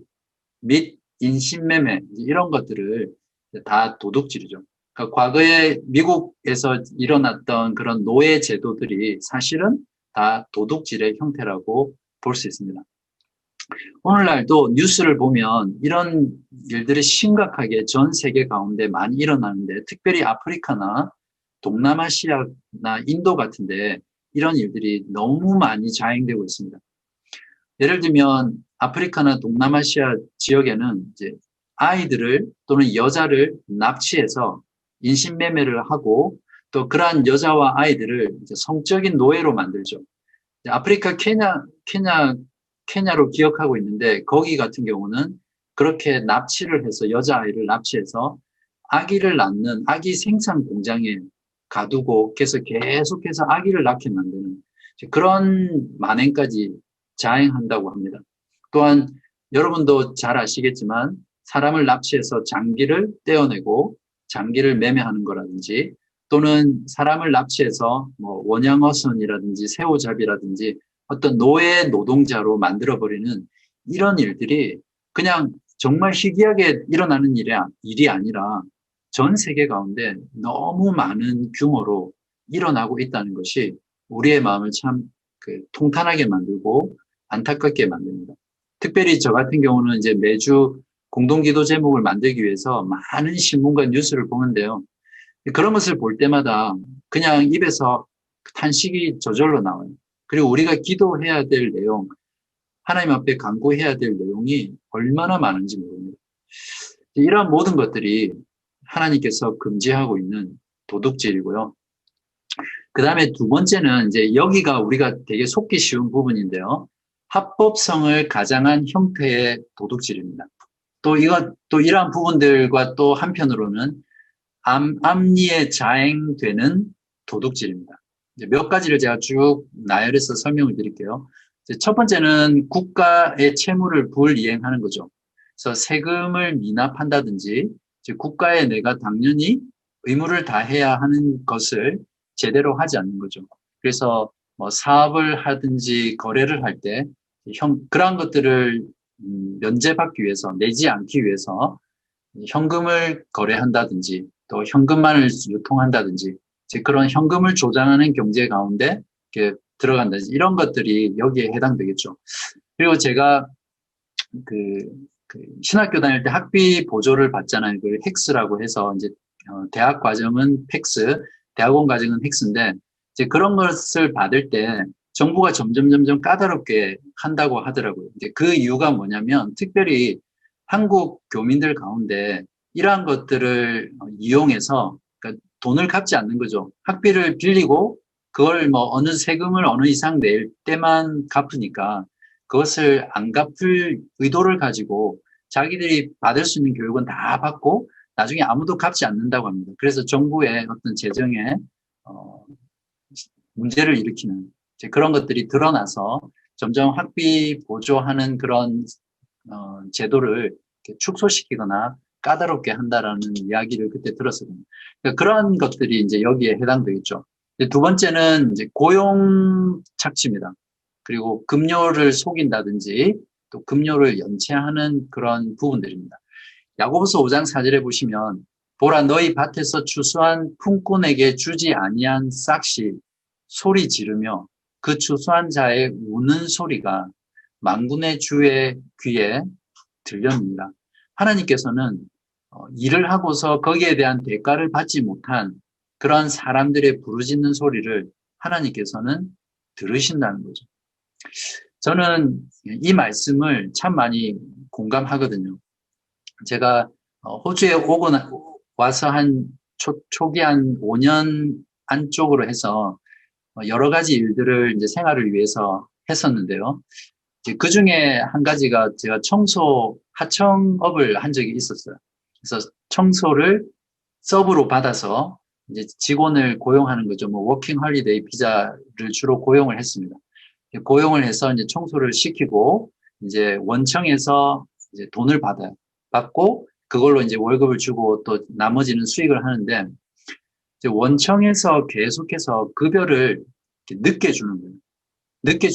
및 인신매매 이런 것들을 다 도둑질이죠. 그러니까 과거에 미국에서 일어났던 그런 노예 제도들이 사실은 다 도둑질의 형태라고 볼 수 있습니다. 오늘날도 뉴스를 보면 이런 일들이 심각하게 전 세계 가운데 많이 일어나는데 특별히 아프리카나 동남아시아나 인도 같은데 이런 일들이 너무 많이 자행되고 있습니다. 예를 들면 아프리카나 동남아시아 지역에는 이제 아이들을 또는 여자를 납치해서 인신매매를 하고 또 그러한 여자와 아이들을 이제 성적인 노예로 만들죠. 아프리카 케냐로 기억하고 있는데 거기 같은 경우는 그렇게 납치를 해서 여자아이를 납치해서 아기를 낳는 아기 생산 공장에 가두고 계속해서 아기를 낳게 만드는 그런 만행까지 자행한다고 합니다. 또한 여러분도 잘 아시겠지만 사람을 납치해서 장기를 떼어내고 장기를 매매하는 거라든지 또는 사람을 납치해서 뭐 원양어선이라든지 새우잡이라든지 어떤 노예 노동자로 만들어버리는 이런 일들이 그냥 정말 희귀하게 일어나는 일이 아니라 전 세계 가운데 너무 많은 규모로 일어나고 있다는 것이 우리의 마음을 참 통탄하게 만들고 안타깝게 만듭니다. 특별히 저 같은 경우는 이제 매주 공동기도 제목을 만들기 위해서 많은 신문과 뉴스를 보는데요. 그런 것을 볼 때마다 그냥 입에서 탄식이 저절로 나와요. 그리고 우리가 기도해야 될 내용, 하나님 앞에 간구해야 될 내용이 얼마나 많은지 모릅니다. 이러한 모든 것들이 하나님께서 금지하고 있는 도둑질이고요. 그 다음에 두 번째는 이제 여기가 우리가 되게 속기 쉬운 부분인데요. 합법성을 가장한 형태의 도둑질입니다. 또 이러한 부분들과 또 한편으로는 암리에 자행되는 도둑질입니다. 이제 몇 가지를 제가 쭉 나열해서 설명을 드릴게요. 첫 번째는 국가의 채무를 불이행하는 거죠. 그래서 세금을 미납한다든지 즉 국가에 내가 당연히 의무를 다해야 하는 것을 제대로 하지 않는 거죠. 그래서 뭐 사업을 하든지 거래를 할 때 그러한 것들을 면제받기 위해서 내지 않기 위해서 현금을 거래한다든지 또 현금만을 유통한다든지 이제 그런 현금을 조장하는 경제 가운데 이렇게 들어간다든지 이런 것들이 여기에 해당되겠죠. 그리고 제가 그 신학교 다닐 때 학비 보조를 받잖아요. 그 헥스라고 해서 이제 대학 과정은 팩스, 대학원 과정은 헥스인데 이제 그런 것을 받을 때 정부가 점점 까다롭게 한다고 하더라고요. 이제 그 이유가 뭐냐면 특별히 한국 교민들 가운데 이러한 것들을 이용해서 그러니까 돈을 갚지 않는 거죠. 학비를 빌리고 그걸 뭐 어느 세금을 어느 이상 낼 때만 갚으니까 그것을 안 갚을 의도를 가지고 자기들이 받을 수 있는 교육은 다 받고 나중에 아무도 갚지 않는다고 합니다. 그래서 정부의 어떤 재정에 문제를 일으키는 그런 것들이 드러나서 점점 학비 보조하는 그런 제도를 축소시키거나 까다롭게 한다라는 이야기를 그때 들었어요. 그러니까 그런 것들이 이제 여기에 해당되겠죠. 두 번째는 이제 고용 착취입니다. 그리고 급료를 속인다든지 또 급료를 연체하는 그런 부분들입니다. 야고보서 5장 4절에 보시면 보라 너희 밭에서 추수한 품꾼에게 주지 아니한 싹시 소리 지르며 그 추수한 자의 우는 소리가 만군의 주의 귀에 들렸느니라. 하나님께서는 일을 하고서 거기에 대한 대가를 받지 못한 그런 사람들의 부르짖는 소리를 하나님께서는 들으신다는 거죠. 저는 이 말씀을 참 많이 공감하거든요. 제가 호주에 와서 한 초기 한 5년 안쪽으로 해서 여러 가지 일들을 이제 생활을 위해서 했었는데요. 그 중에 한 가지가 제가 하청업을 한 적이 있었어요. 그래서 청소를 서브로 받아서 이제 직원을 고용하는 거죠. 뭐 워킹 홀리데이 비자를 주로 고용을 했습니다. 고용을 해서 이제 청소를 시키고 이제 원청에서 이제 돈을 받고 그걸로 이제 월급을 주고 또 나머지는 수익을 하는데 이제 원청에서 계속해서 급여를 늦게 주는 거예요. 늦게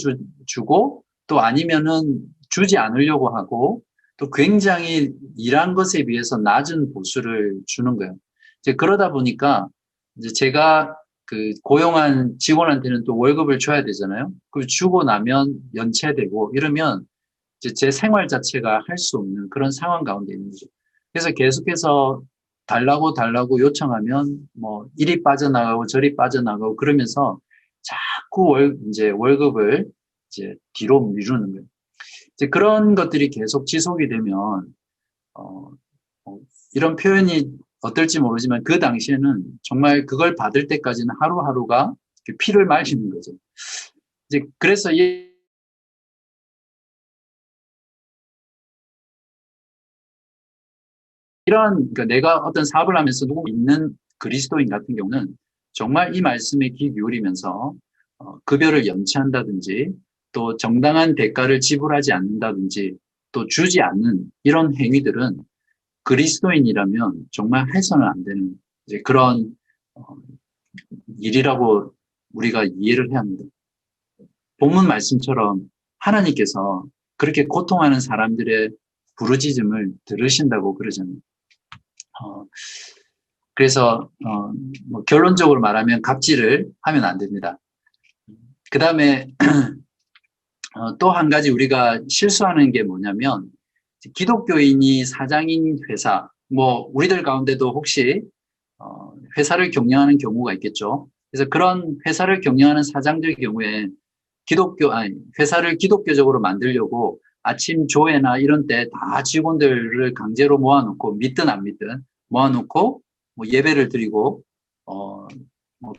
주고 또 아니면은 주지 않으려고 하고 또 굉장히 일한 것에 비해서 낮은 보수를 주는 거예요. 이제 그러다 보니까 이제 제가 그 고용한 직원한테는 또 월급을 줘야 되잖아요. 그걸 주고 나면 연체되고 이러면 이제 제 생활 자체가 할 수 없는 그런 상황 가운데 있는 거죠. 그래서 계속해서 달라고 요청하면 뭐 이리 빠져나가고 저리 빠져나가고 그러면서 자꾸 이제 월급을 이제 뒤로 미루는 거예요. 이제 그런 것들이 계속 지속이 되면 이런 표현이 어떨지 모르지만 그 당시에는 정말 그걸 받을 때까지는 하루하루가 피를 마시는 거죠. 이제 그래서 그러니까 내가 어떤 사업을 하면서 누구 있는 그리스도인 같은 경우는 정말 이 말씀에 귀 기울이면서 급여를 연체한다든지 또 정당한 대가를 지불하지 않는다든지 또 주지 않는 이런 행위들은 그리스도인이라면 정말 해서는 안 되는 이제 그런 일이라고 우리가 이해를 해야 합니다. 본문 말씀처럼 하나님께서 그렇게 고통하는 사람들의 부르짖음을 들으신다고 그러잖아요. 그래서 뭐 결론적으로 말하면 갑질을 하면 안 됩니다. 그 다음에 또 한 가지 우리가 실수하는 게 뭐냐면 기독교인이 사장인 회사, 뭐 우리들 가운데도 혹시 회사를 경영하는 경우가 있겠죠. 그래서 그런 회사를 경영하는 사장들 경우에 회사를 기독교적으로 만들려고 아침 조회나 이런 때 다 직원들을 강제로 모아놓고 믿든 안 믿든 모아놓고 뭐 예배를 드리고 뭐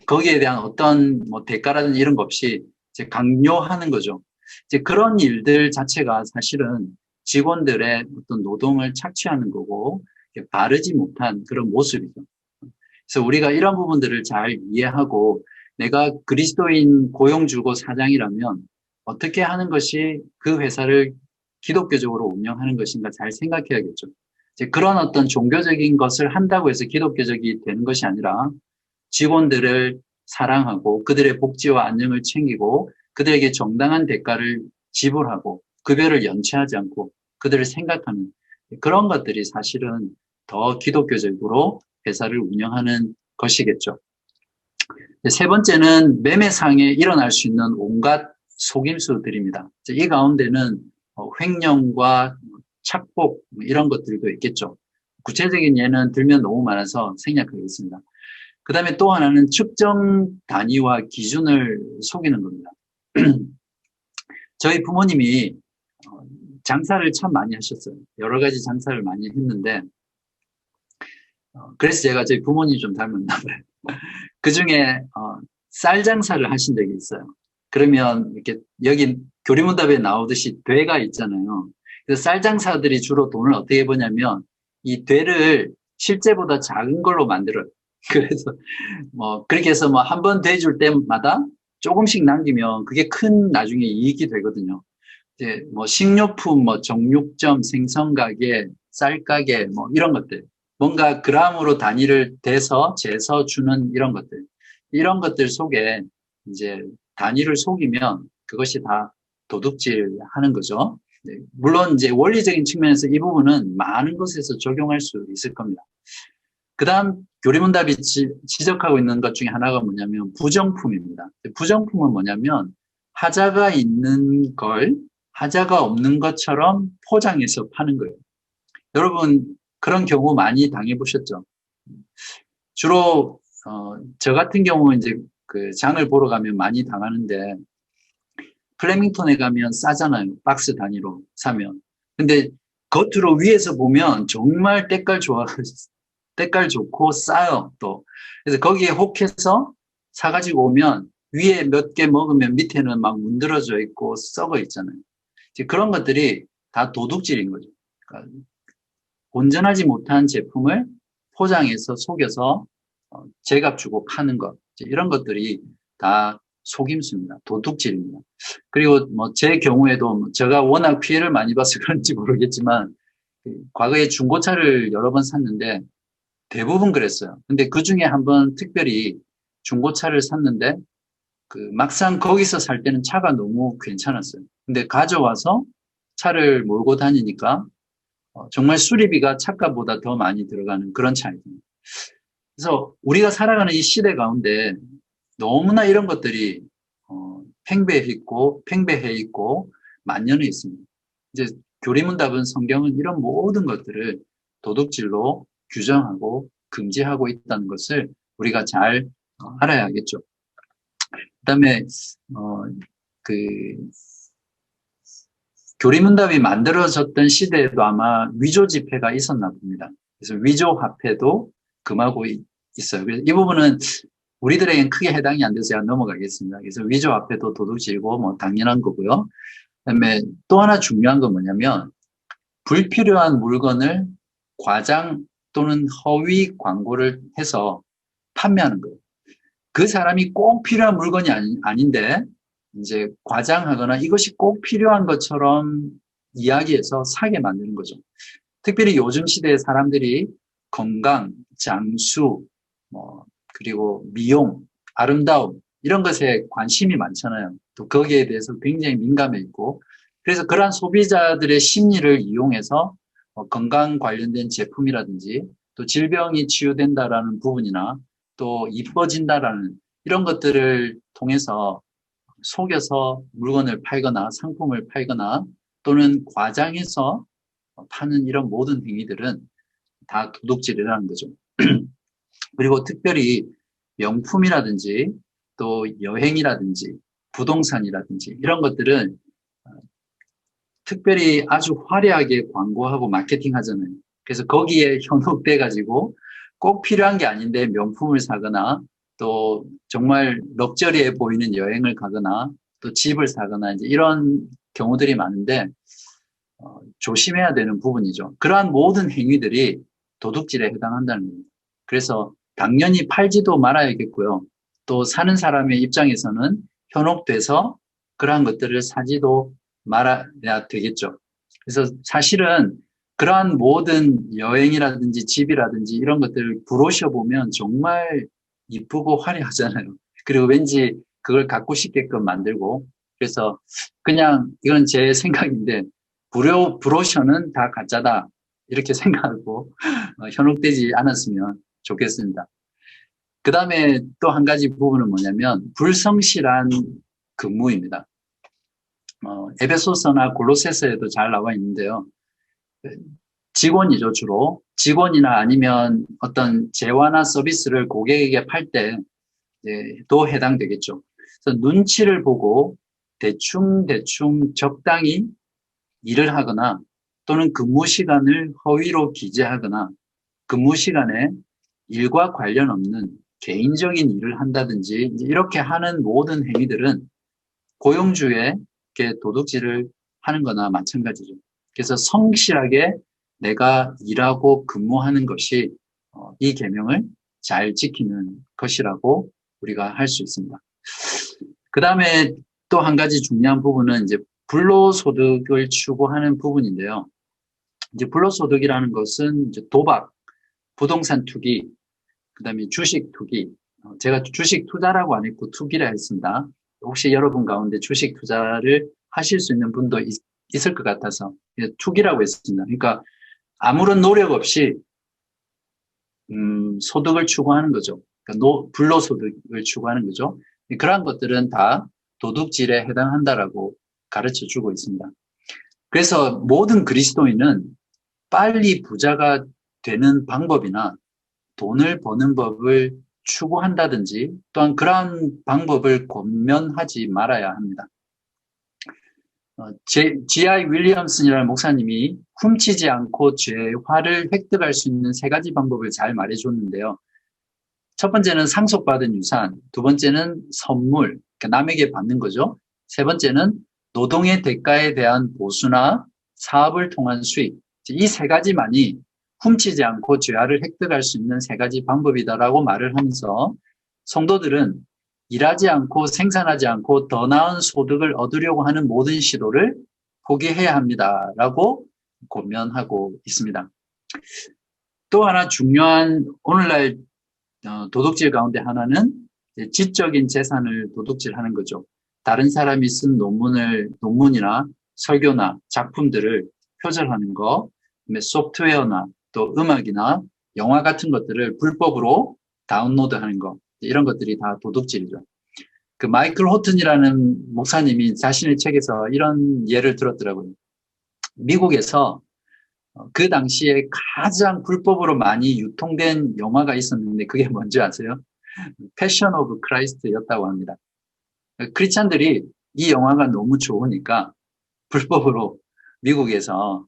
거기에 대한 어떤 뭐 대가라든지 이런 거 없이 이제 강요하는 거죠. 이제 그런 일들 자체가 사실은 직원들의 어떤 노동을 착취하는 거고 바르지 못한 그런 모습이죠. 그래서 우리가 이런 부분들을 잘 이해하고 내가 그리스도인 고용주고 사장이라면 어떻게 하는 것이 그 회사를 기독교적으로 운영하는 것인가 잘 생각해야겠죠. 이제 그런 어떤 종교적인 것을 한다고 해서 기독교적이 되는 것이 아니라 직원들을 사랑하고 그들의 복지와 안녕을 챙기고 그들에게 정당한 대가를 지불하고 급여를 연체하지 않고 그들을 생각하는 그런 것들이 사실은 더 기독교적으로 회사를 운영하는 것이겠죠. 세 번째는 매매상에 일어날 수 있는 온갖 속임수들입니다. 이 가운데는 횡령과 착복 이런 것들도 있겠죠. 구체적인 예는 들면 너무 많아서 생략하겠습니다. 그 다음에 또 하나는 측정 단위와 기준을 속이는 겁니다. 저희 부모님이 장사를 참 많이 하셨어요. 여러 가지 장사를 많이 했는데 그래서 제가 저희 부모님 좀 닮았나 봐요. 그중에 쌀 장사를 하신 적이 있어요. 그러면 이렇게 여기 교리문답에 나오듯이 되가 있잖아요. 그래서 쌀 장사들이 주로 돈을 어떻게 버냐면 이 되를 실제보다 작은 걸로 만들어요. 그래서 그렇게 해서 한 번 돼 줄 때마다 조금씩 남기면 그게 큰 나중에 이익이 되거든요. 이제 식료품, 정육점, 생선가게, 쌀가게 이런 것들. 뭔가 그람으로 단위를 대서 재서 주는 이런 것들 속에 이제 단위를 속이면 그것이 다 도둑질 하는 거죠. 네, 물론 이제 원리적인 측면에서 이 부분은 많은 것에서 적용할 수 있을 겁니다. 그 다음 교리문답이 지적하고 있는 것 중에 하나가 뭐냐면 부정품입니다. 부정품은 뭐냐면 하자가 있는 걸 하자가 없는 것처럼 포장해서 파는 거예요. 여러분 그런 경우 많이 당해보셨죠? 주로 저 같은 경우는 이제 그 장을 보러 가면 많이 당하는데 플래밍턴에 가면 싸잖아요. 박스 단위로 사면. 근데 겉으로 위에서 보면 정말 때깔 좋고 싸요 또. 그래서 거기에 혹해서 사가지고 오면 위에 몇 개 먹으면 밑에는 막 문드러져 있고 썩어 있잖아요. 그런 것들이 다 도둑질인 거죠. 그러니까 온전하지 못한 제품을 포장해서 속여서 제값 주고 파는 것 이런 것들이 다 속임수입니다. 도둑질입니다. 그리고 제 경우에도 제가 워낙 피해를 많이 봐서 그런지 모르겠지만 과거에 중고차를 여러 번 샀는데 대부분 그랬어요. 근데 그 중에 한번 특별히 중고차를 샀는데 막상 거기서 살 때는 차가 너무 괜찮았어요. 근데 가져와서 차를 몰고 다니니까 정말 수리비가 차값보다 더 많이 들어가는 그런 차입니다. 그래서 우리가 살아가는 이 시대 가운데 너무나 이런 것들이 팽배해 있고 만연해 있습니다. 이제 교리문답은 성경은 이런 모든 것들을 도둑질로 규정하고 금지하고 있다는 것을 우리가 잘 알아야겠죠. 그다음에 교리문답이 만들어졌던 시대에도 아마 위조 지폐가 있었나 봅니다. 그래서 위조 화폐도 금하고 있어요. 그래서 이 부분은 우리들에겐 크게 해당이 안 돼서 제가 넘어가겠습니다. 그래서 위조 화폐도 도둑질고 당연한 거고요. 그다음에 또 하나 중요한 건 뭐냐면 불필요한 물건을 과장 또는 허위 광고를 해서 판매하는 거예요. 그 사람이 꼭 필요한 물건이 아닌데 이제 과장하거나 이것이 꼭 필요한 것처럼 이야기해서 사게 만드는 거죠. 특별히 요즘 시대에 사람들이 건강, 장수, 그리고 미용, 아름다움 이런 것에 관심이 많잖아요. 또 거기에 대해서 굉장히 민감해 있고 그래서 그러한 소비자들의 심리를 이용해서 건강 관련된 제품이라든지 또 질병이 치유된다라는 부분이나 또 이뻐진다라는 이런 것들을 통해서 속여서 물건을 팔거나 상품을 팔거나 또는 과장해서 파는 이런 모든 행위들은 다 도둑질이라는 거죠. 그리고 특별히 명품이라든지 또 여행이라든지 부동산이라든지 이런 것들은 특별히 아주 화려하게 광고하고 마케팅 하잖아요. 그래서 거기에 현혹돼 가지고 꼭 필요한 게 아닌데 명품을 사거나 또 정말 럭셔리해 보이는 여행을 가거나 또 집을 사거나 이제 이런 경우들이 많은데 조심해야 되는 부분이죠. 그러한 모든 행위들이 도둑질에 해당한다는 겁니다. 그래서 당연히 팔지도 말아야겠고요. 또 사는 사람의 입장에서는 현혹돼서 그러한 것들을 사지도 말아야 되겠죠. 그래서 사실은 그러한 모든 여행이라든지 집이라든지 이런 것들을 브로셔 보면 정말 이쁘고 화려하잖아요. 그리고 왠지 그걸 갖고 싶게끔 만들고, 그래서 그냥 이건 제 생각인데 브로셔는 다 가짜다 이렇게 생각하고 현혹되지 않았으면 좋겠습니다. 그 다음에 또 한 가지 부분은 뭐냐면 불성실한 근무입니다. 에베소서나 골로새서에도 잘 나와 있는데요. 직원이죠, 주로. 직원이나 아니면 어떤 재화나 서비스를 고객에게 팔 때도 해당되겠죠. 그래서 눈치를 보고 대충 적당히 일을 하거나 또는 근무 시간을 허위로 기재하거나 근무 시간에 일과 관련 없는 개인적인 일을 한다든지 이렇게 하는 모든 행위들은 고용주의 도둑질을 하는 거나 마찬가지죠. 그래서 성실하게 내가 일하고 근무하는 것이 이 계명을 잘 지키는 것이라고 우리가 할 수 있습니다. 그 다음에 또 한 가지 중요한 부분은 이제 불로소득을 추구하는 부분인데요. 이제 불로소득이라는 것은 이제 도박, 부동산 투기, 그 다음에 주식 투기. 제가 주식 투자라고 안 했고 투기라 했습니다. 혹시 여러분 가운데 주식 투자를 하실 수 있는 분도 있을 것 같아서 투기라고 했습니다. 그러니까 아무런 노력 없이 소득을 추구하는 거죠. 그러니까 불로소득을 추구하는 거죠. 그러한 것들은 다 도둑질에 해당한다라고 가르쳐 주고 있습니다. 그래서 모든 그리스도인은 빨리 부자가 되는 방법이나 돈을 버는 법을 추구한다든지 또한 그러한 방법을 권면하지 말아야 합니다. G.I. 윌리엄슨이라는 목사님이 훔치지 않고 죄화를 획득할 수 있는 세 가지 방법을 잘 말해줬는데요. 첫 번째는 상속받은 유산, 두 번째는 선물, 그러니까 남에게 받는 거죠. 세 번째는 노동의 대가에 대한 보수나 사업을 통한 수익. 이 세 가지만이 훔치지 않고 죄화를 획득할 수 있는 세 가지 방법이다라고 말을 하면서 성도들은 일하지 않고 생산하지 않고 더 나은 소득을 얻으려고 하는 모든 시도를 포기해야 합니다라고 권면하고 있습니다. 또 하나 중요한 오늘날 도둑질 가운데 하나는 지적인 재산을 도둑질하는 거죠. 다른 사람이 쓴 논문이나 설교나 작품들을 표절하는 거, 소프트웨어나 또 음악이나 영화 같은 것들을 불법으로 다운로드하는 거, 이런 것들이 다 도둑질이죠. 그 마이클 호튼이라는 목사님이 자신의 책에서 이런 예를 들었더라고요. 미국에서 그 당시에 가장 불법으로 많이 유통된 영화가 있었는데 그게 뭔지 아세요? 패션 오브 크라이스트였다고 합니다. 크리스찬들이 이 영화가 너무 좋으니까 불법으로 미국에서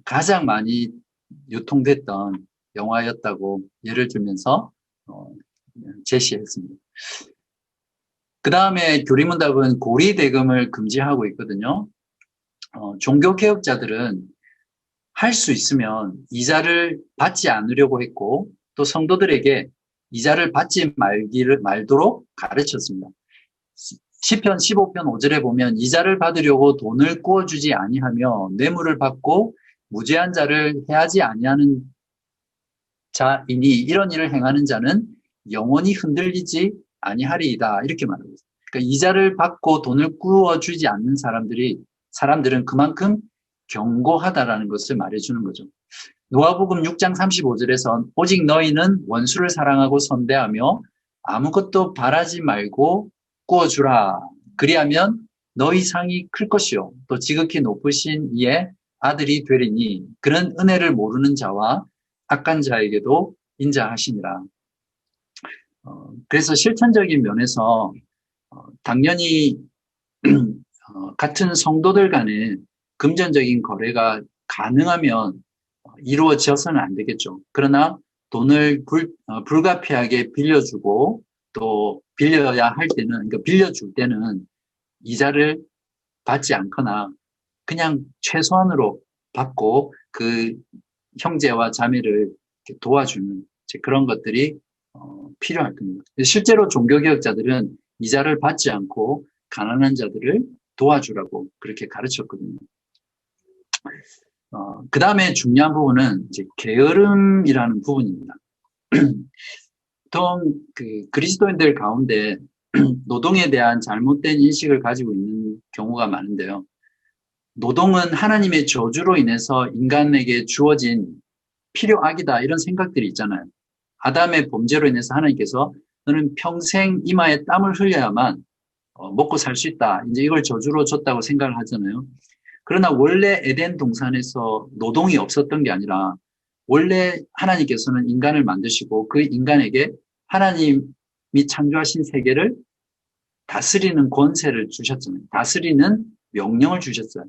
가장 많이 유통됐던 영화였다고 예를 들면서 제시했습니다. 그 다음에 교리문답은 고리대금을 금지하고 있거든요. 종교개혁자들은 할 수 있으면 이자를 받지 않으려고 했고 또 성도들에게 이자를 받지 말도록 가르쳤습니다. 시편 15편 5절에 보면 이자를 받으려고 돈을 구워주지 아니하며 뇌물을 받고 무죄한 자를 해하지 아니하는 자이니 이런 일을 행하는 자는 영원히 흔들리지 아니하리이다 이렇게 말하고 있습니다. 그러니까 이자를 받고 돈을 구워주지 않는 사람들은 그만큼 경고하다라는 것을 말해주는 거죠. 누가복음 6장 35절에서 오직 너희는 원수를 사랑하고 선대하며 아무것도 바라지 말고 구워주라. 그리하면 너희 상이 클 것이요 또 지극히 높으신 이의 아들이 되리니 그는 은혜를 모르는 자와 악한 자에게도 인자하시니라. 그래서 실천적인 면에서 당연히 같은 성도들 간에 금전적인 거래가 가능하면 이루어져서는 안 되겠죠. 그러나 돈을 불가피하게 빌려주고 또 빌려야 할 때는, 그러니까 빌려줄 때는 이자를 받지 않거나 그냥 최소한으로 받고 그 형제와 자매를 도와주는 그런 것들이 필요할 겁니다. 실제로 종교개혁자들은 이자를 받지 않고 가난한 자들을 도와주라고 그렇게 가르쳤거든요. 그 다음에 중요한 부분은 이제 게으름이라는 부분입니다. 보통 그리스도인들 가운데 노동에 대한 잘못된 인식을 가지고 있는 경우가 많은데요. 노동은 하나님의 저주로 인해서 인간에게 주어진 필요악이다 이런 생각들이 있잖아요. 아담의 범죄로 인해서 하나님께서 너는 평생 이마에 땀을 흘려야만 먹고 살 수 있다. 이제 이걸 저주로 줬다고 생각을 하잖아요. 그러나 원래 에덴 동산에서 노동이 없었던 게 아니라 원래 하나님께서는 인간을 만드시고 그 인간에게 하나님이 창조하신 세계를 다스리는 권세를 주셨잖아요. 다스리는 명령을 주셨어요.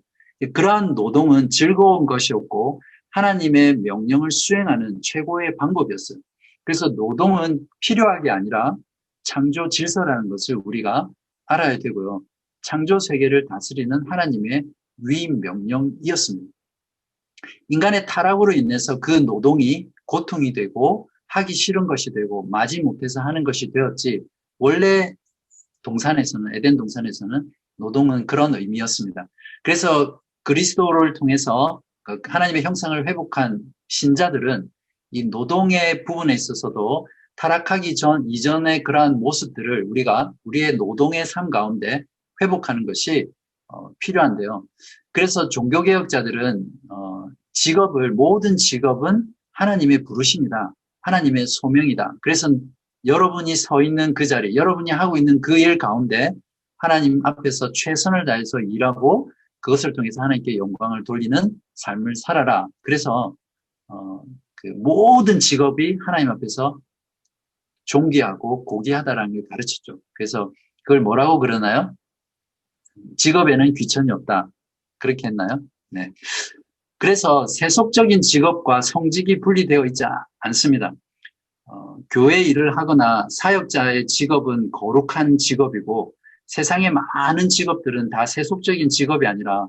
그러한 노동은 즐거운 것이었고 하나님의 명령을 수행하는 최고의 방법이었어요. 그래서 노동은 필요하게 아니라 창조 질서라는 것을 우리가 알아야 되고요. 창조 세계를 다스리는 하나님의 위임 명령이었습니다. 인간의 타락으로 인해서 그 노동이 고통이 되고 하기 싫은 것이 되고 마지못해서 하는 것이 되었지 원래 동산에서는 에덴 동산에서는 노동은 그런 의미였습니다. 그래서 그리스도를 통해서 하나님의 형상을 회복한 신자들은 이 노동의 부분에 있어서도 타락하기 전 이전의 그러한 모습들을 우리가 우리의 노동의 삶 가운데 회복하는 것이 필요한데요. 그래서 종교개혁자들은 모든 직업은 하나님의 부르심이다. 하나님의 소명이다. 그래서 여러분이 서 있는 그 자리, 여러분이 하고 있는 그 일 가운데 하나님 앞에서 최선을 다해서 일하고 그것을 통해서 하나님께 영광을 돌리는 삶을 살아라. 그래서 그 모든 직업이 하나님 앞에서 존귀하고 고귀하다라는 걸 가르쳤죠. 그래서 그걸 뭐라고 그러나요? 직업에는 귀천이 없다. 그렇게 했나요? 네. 그래서 세속적인 직업과 성직이 분리되어 있지 않습니다. 교회 일을 하거나 사역자의 직업은 거룩한 직업이고 세상의 많은 직업들은 다 세속적인 직업이 아니라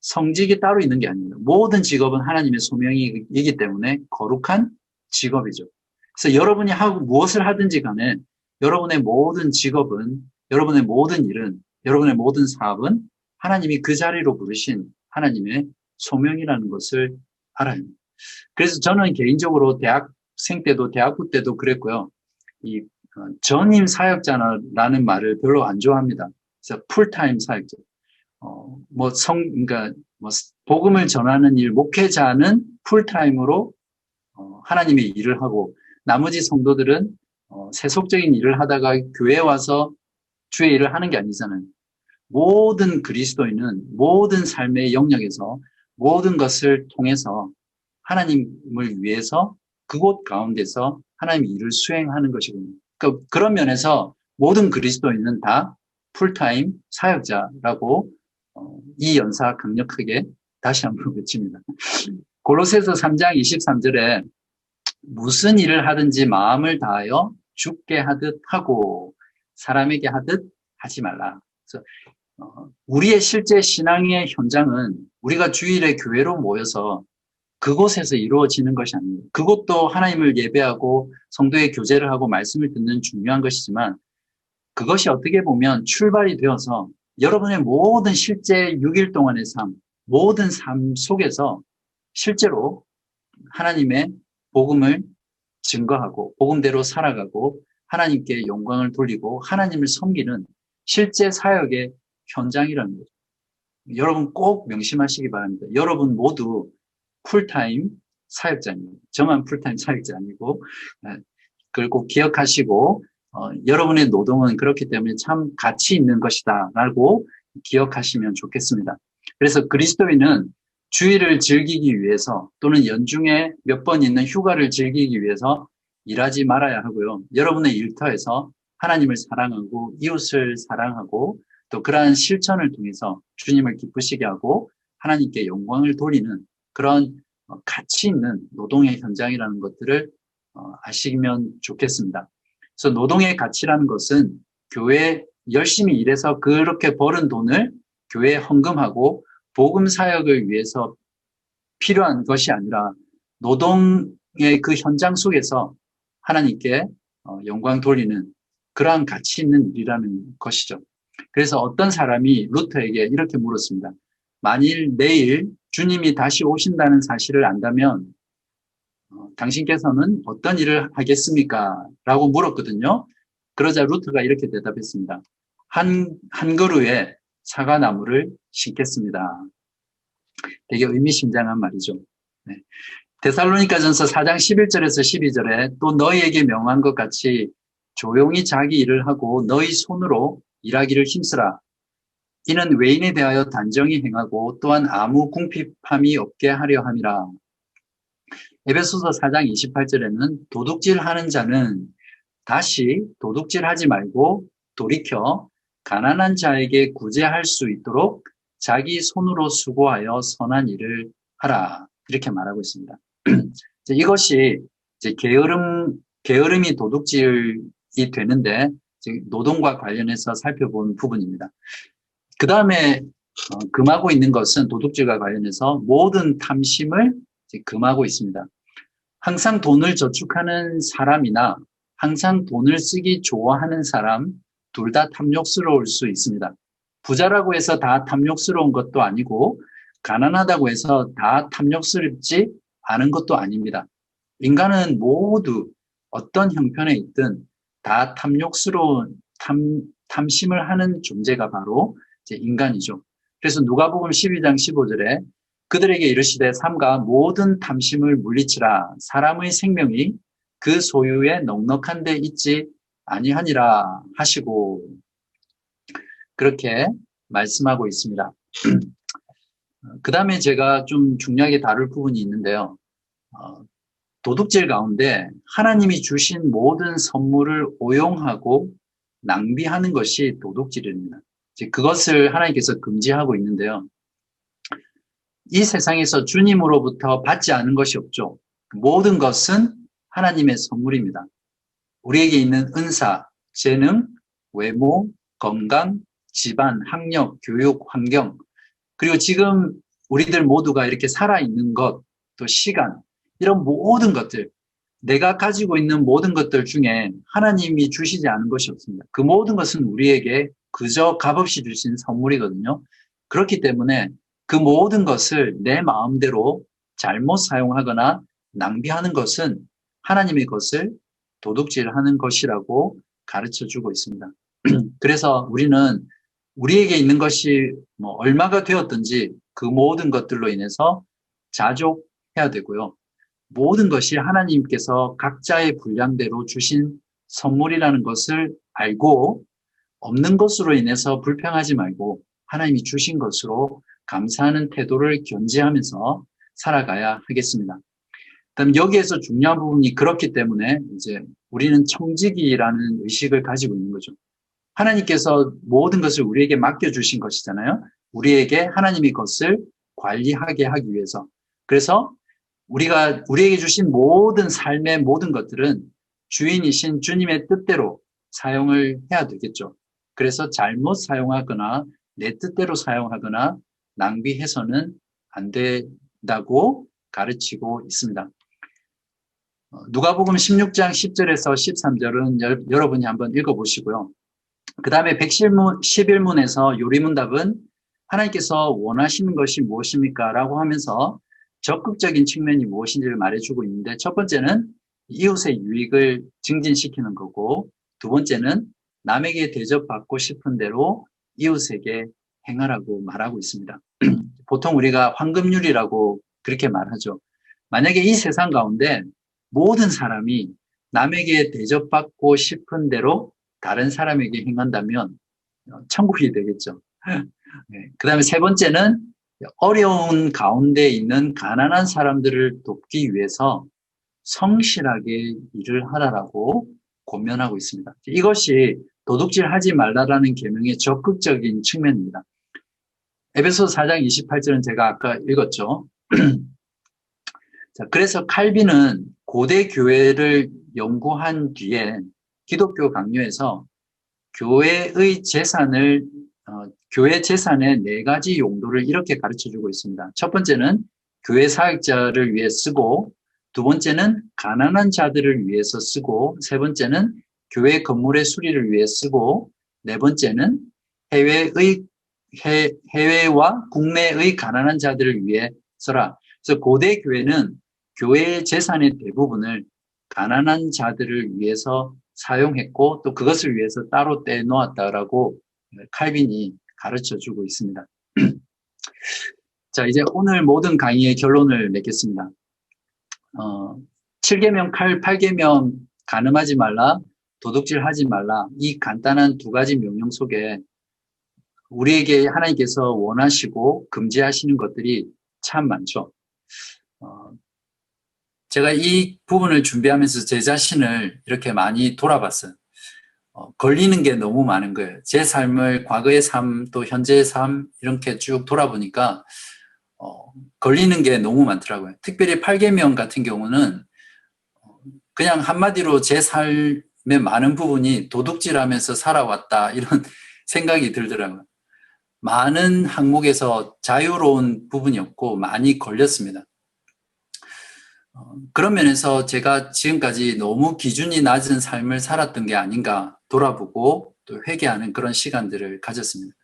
성직이 따로 있는 게 아닙니다. 모든 직업은 하나님의 소명이기 때문에 거룩한 직업이죠. 그래서 여러분이 무엇을 하든지 간에 여러분의 모든 직업은, 여러분의 모든 일은, 여러분의 모든 사업은 하나님이 그 자리로 부르신 하나님의 소명이라는 것을 알아야 합니다. 그래서 저는 개인적으로 대학생 때도 대학부 때도 그랬고요. 이 전임 사역자라는 말을 별로 안 좋아합니다. 그래서 풀타임 사역자. 그러니까 복음을 전하는 일, 목회자는 풀타임으로 하나님의 일을 하고 나머지 성도들은 세속적인 일을 하다가 교회에 와서 주의 일을 하는 게 아니잖아요. 모든 그리스도인은 모든 삶의 영역에서 모든 것을 통해서 하나님을 위해서 그곳 가운데서 하나님의 일을 수행하는 것이군요. 그러니까 그런 면에서 모든 그리스도인은 다 풀타임 사역자라고 이 연사 강력하게 다시 한번 외칩니다. 골로새서 3장 23절에 무슨 일을 하든지 마음을 다하여 주께 하듯 하고 사람에게 하듯 하지 말라. 그래서 우리의 실제 신앙의 현장은 우리가 주일에 교회로 모여서 그곳에서 이루어지는 것이 아닙니다. 그것도 하나님을 예배하고 성도의 교제를 하고 말씀을 듣는 중요한 것이지만 그것이 어떻게 보면 출발이 되어서 여러분의 모든 실제 6일 동안의 삶, 모든 삶 속에서 실제로 하나님의 복음을 증거하고 복음대로 살아가고 하나님께 영광을 돌리고 하나님을 섬기는 실제 사역의 현장이라는 거죠. 여러분 꼭 명심하시기 바랍니다. 여러분 모두 풀타임 사역자입니다. 저만 풀타임 사역자 아니고 그걸 꼭 기억하시고 여러분의 노동은 그렇기 때문에 참 가치 있는 것이다 라고 기억하시면 좋겠습니다. 그래서 그리스도인은 주일을 즐기기 위해서 또는 연중에 몇 번 있는 휴가를 즐기기 위해서 일하지 말아야 하고요. 여러분의 일터에서 하나님을 사랑하고 이웃을 사랑하고 또 그러한 실천을 통해서 주님을 기쁘시게 하고 하나님께 영광을 돌리는 그런 가치 있는 노동의 현장이라는 것들을 아시면 좋겠습니다. 그래서 노동의 가치라는 것은 교회에 열심히 일해서 그렇게 벌은 돈을 교회에 헌금하고 복음 사역을 위해서 필요한 것이 아니라 노동의 그 현장 속에서 하나님께 영광 돌리는 그러한 가치 있는 일이라는 것이죠. 그래서 어떤 사람이 루터에게 이렇게 물었습니다. 만일 내일 주님이 다시 오신다는 사실을 안다면 당신께서는 어떤 일을 하겠습니까? 라고 물었거든요. 그러자 루트가 이렇게 대답했습니다. 한 그루에 사과나무를 심겠습니다. 되게 의미심장한 말이죠. 네. 데살로니가전서 4장 11절에서 12절에 또 너희에게 명한 것 같이 조용히 자기 일을 하고 너희 손으로 일하기를 힘쓰라. 이는 외인에 대하여 단정히 행하고 또한 아무 궁핍함이 없게 하려 함이라. 에베소서 4장 28절에는 도둑질하는 자는 다시 도둑질하지 말고 돌이켜 가난한 자에게 구제할 수 있도록 자기 손으로 수고하여 선한 일을 하라. 이렇게 말하고 있습니다. 이것이 이제 게으름이 도둑질이 되는데 노동과 관련해서 살펴본 부분입니다. 그 다음에 금하고 있는 것은 도둑질과 관련해서 모든 탐심을 금하고 있습니다. 항상 돈을 저축하는 사람이나 항상 돈을 쓰기 좋아하는 사람 둘 다 탐욕스러울 수 있습니다. 부자라고 해서 다 탐욕스러운 것도 아니고 가난하다고 해서 다 탐욕스럽지 않은 것도 아닙니다. 인간은 모두 어떤 형편에 있든 다 탐욕스러운 탐심을 하는 존재가 바로 이제 인간이죠. 그래서 누가복음 12장 15절에 그들에게 이르시되 삼가 모든 탐심을 물리치라. 사람의 생명이 그 소유에 넉넉한 데 있지 아니하니라 하시고 그렇게 말씀하고 있습니다. 그 다음에 제가 좀 중요하게 다룰 부분이 있는데요. 도둑질 가운데 하나님이 주신 모든 선물을 오용하고 낭비하는 것이 도둑질입니다. 그것을 하나님께서 금지하고 있는데요. 이 세상에서 주님으로부터 받지 않은 것이 없죠. 모든 것은 하나님의 선물입니다. 우리에게 있는 은사, 재능, 외모, 건강, 집안, 학력, 교육, 환경, 그리고 지금 우리들 모두가 이렇게 살아있는 것, 또 시간, 이런 모든 것들, 내가 가지고 있는 모든 것들 중에 하나님이 주시지 않은 것이 없습니다. 그 모든 것은 우리에게 그저 값없이 주신 선물이거든요. 그렇기 때문에 그 모든 것을 내 마음대로 잘못 사용하거나 낭비하는 것은 하나님의 것을 도둑질하는 것이라고 가르쳐주고 있습니다. 그래서 우리는 우리에게 있는 것이 얼마가 되었든지 그 모든 것들로 인해서 자족해야 되고요. 모든 것이 하나님께서 각자의 분량대로 주신 선물이라는 것을 알고 없는 것으로 인해서 불평하지 말고 하나님이 주신 것으로 감사하는 태도를 견지하면서 살아가야 하겠습니다. 그다음 여기에서 중요한 부분이 그렇기 때문에 이제 우리는 청지기라는 의식을 가지고 있는 거죠. 하나님께서 모든 것을 우리에게 맡겨주신 것이잖아요. 우리에게 하나님이 그것을 관리하게 하기 위해서. 그래서 우리에게 주신 모든 삶의 모든 것들은 주인이신 주님의 뜻대로 사용을 해야 되겠죠. 그래서 잘못 사용하거나 내 뜻대로 사용하거나 낭비해서는 안 된다고 가르치고 있습니다. 누가복음 16장 10절에서 13절은 여러분이 한번 읽어보시고요. 그 다음에 111문에서 요리문답은 하나님께서 원하시는 것이 무엇입니까? 라고 하면서 적극적인 측면이 무엇인지를 말해주고 있는데 첫 번째는 이웃의 유익을 증진시키는 거고 두 번째는 남에게 대접받고 싶은 대로 이웃에게 행하라고 말하고 있습니다. 보통 우리가 황금률이라고 그렇게 말하죠. 만약에 이 세상 가운데 모든 사람이 남에게 대접받고 싶은 대로 다른 사람에게 행한다면 천국이 되겠죠. 네. 그 다음에 세 번째는 어려운 가운데 있는 가난한 사람들을 돕기 위해서 성실하게 일을 하라라고 권면하고 있습니다. 이것이 도둑질하지 말라라는 계명의 적극적인 측면입니다. 에베소서 4장 28절은 제가 아까 읽었죠. 자, 그래서 칼빈은 고대 교회를 연구한 뒤에 기독교 강요에서 교회 재산의 네 가지 용도를 이렇게 가르쳐주고 있습니다. 첫 번째는 교회 사역자를 위해 쓰고, 두 번째는 가난한 자들을 위해서 쓰고, 세 번째는 교회 건물의 수리를 위해 쓰고, 네 번째는 해외와 국내의 가난한 자들을 위해 써라. 그래서 고대 교회는 교회의 재산의 대부분을 가난한 자들을 위해서 사용했고 또 그것을 위해서 따로 떼놓았다라고 칼빈이 가르쳐 주고 있습니다. 자, 이제 오늘 모든 강의의 결론을 맺겠습니다. 7계명, 8계명 간음하지 말라, 도둑질하지 말라, 이 간단한 두 가지 명령 속에 우리에게 하나님께서 원하시고 금지하시는 것들이 참 많죠. 제가 이 부분을 준비하면서 제 자신을 이렇게 많이 돌아봤어요. 걸리는 게 너무 많은 거예요. 제 삶을 과거의 삶, 또 현재의 삶 이렇게 쭉 돌아보니까 걸리는 게 너무 많더라고요. 특별히 8계명 같은 경우는 그냥 한마디로 제 삶의 많은 부분이 도둑질하면서 살아왔다 이런 생각이 들더라고요. 많은 항목에서 자유로운 부분이 없고 많이 걸렸습니다. 그런 면에서 제가 지금까지 너무 기준이 낮은 삶을 살았던 게 아닌가 돌아보고 또 회개하는 그런 시간들을 가졌습니다.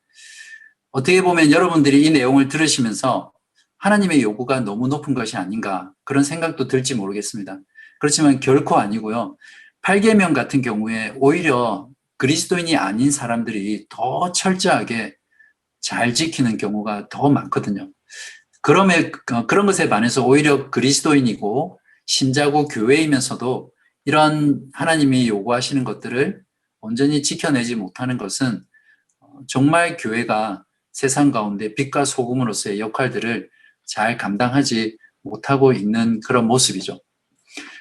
어떻게 보면 여러분들이 이 내용을 들으시면서 하나님의 요구가 너무 높은 것이 아닌가 그런 생각도 들지 모르겠습니다. 그렇지만 결코 아니고요. 8계명 같은 경우에 오히려 그리스도인이 아닌 사람들이 더 철저하게 잘 지키는 경우가 더 많거든요. 그런 것에 반해서 오히려 그리스도인이고 신자고 교회이면서도 이런 하나님이 요구하시는 것들을 온전히 지켜내지 못하는 것은 정말 교회가 세상 가운데 빛과 소금으로서의 역할들을 잘 감당하지 못하고 있는 그런 모습이죠.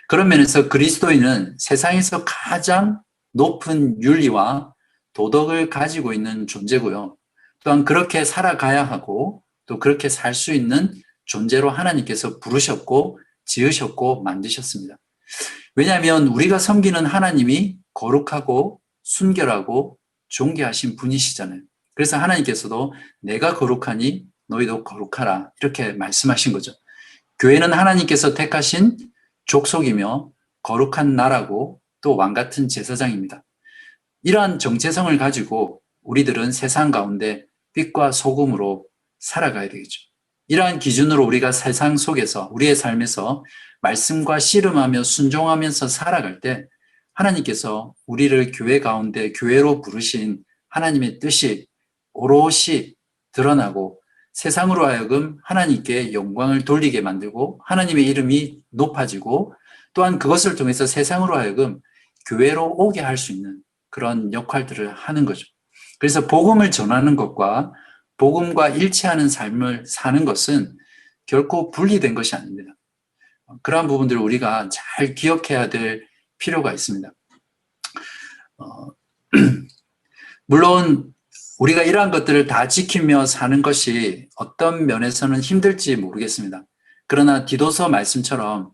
그런 면에서 그리스도인은 세상에서 가장 높은 윤리와 도덕을 가지고 있는 존재고요. 또한 그렇게 살아가야 하고 또 그렇게 살 수 있는 존재로 하나님께서 부르셨고 지으셨고 만드셨습니다. 왜냐하면 우리가 섬기는 하나님이 거룩하고 순결하고 존귀하신 분이시잖아요. 그래서 하나님께서도 내가 거룩하니 너희도 거룩하라 이렇게 말씀하신 거죠. 교회는 하나님께서 택하신 족속이며 거룩한 나라고 또 왕같은 제사장입니다. 이러한 정체성을 가지고 우리들은 세상 가운데 빛과 소금으로 살아가야 되겠죠. 이러한 기준으로 우리가 세상 속에서 우리의 삶에서 말씀과 씨름하며 순종하면서 살아갈 때 하나님께서 우리를 교회 가운데 교회로 부르신 하나님의 뜻이 오롯이 드러나고 세상으로 하여금 하나님께 영광을 돌리게 만들고 하나님의 이름이 높아지고 또한 그것을 통해서 세상으로 하여금 교회로 오게 할 수 있는 그런 역할들을 하는 거죠. 그래서 복음을 전하는 것과 복음과 일치하는 삶을 사는 것은 결코 분리된 것이 아닙니다. 그러한 부분들을 우리가 잘 기억해야 될 필요가 있습니다. 물론 우리가 이러한 것들을 다 지키며 사는 것이 어떤 면에서는 힘들지 모르겠습니다. 그러나 디도서 말씀처럼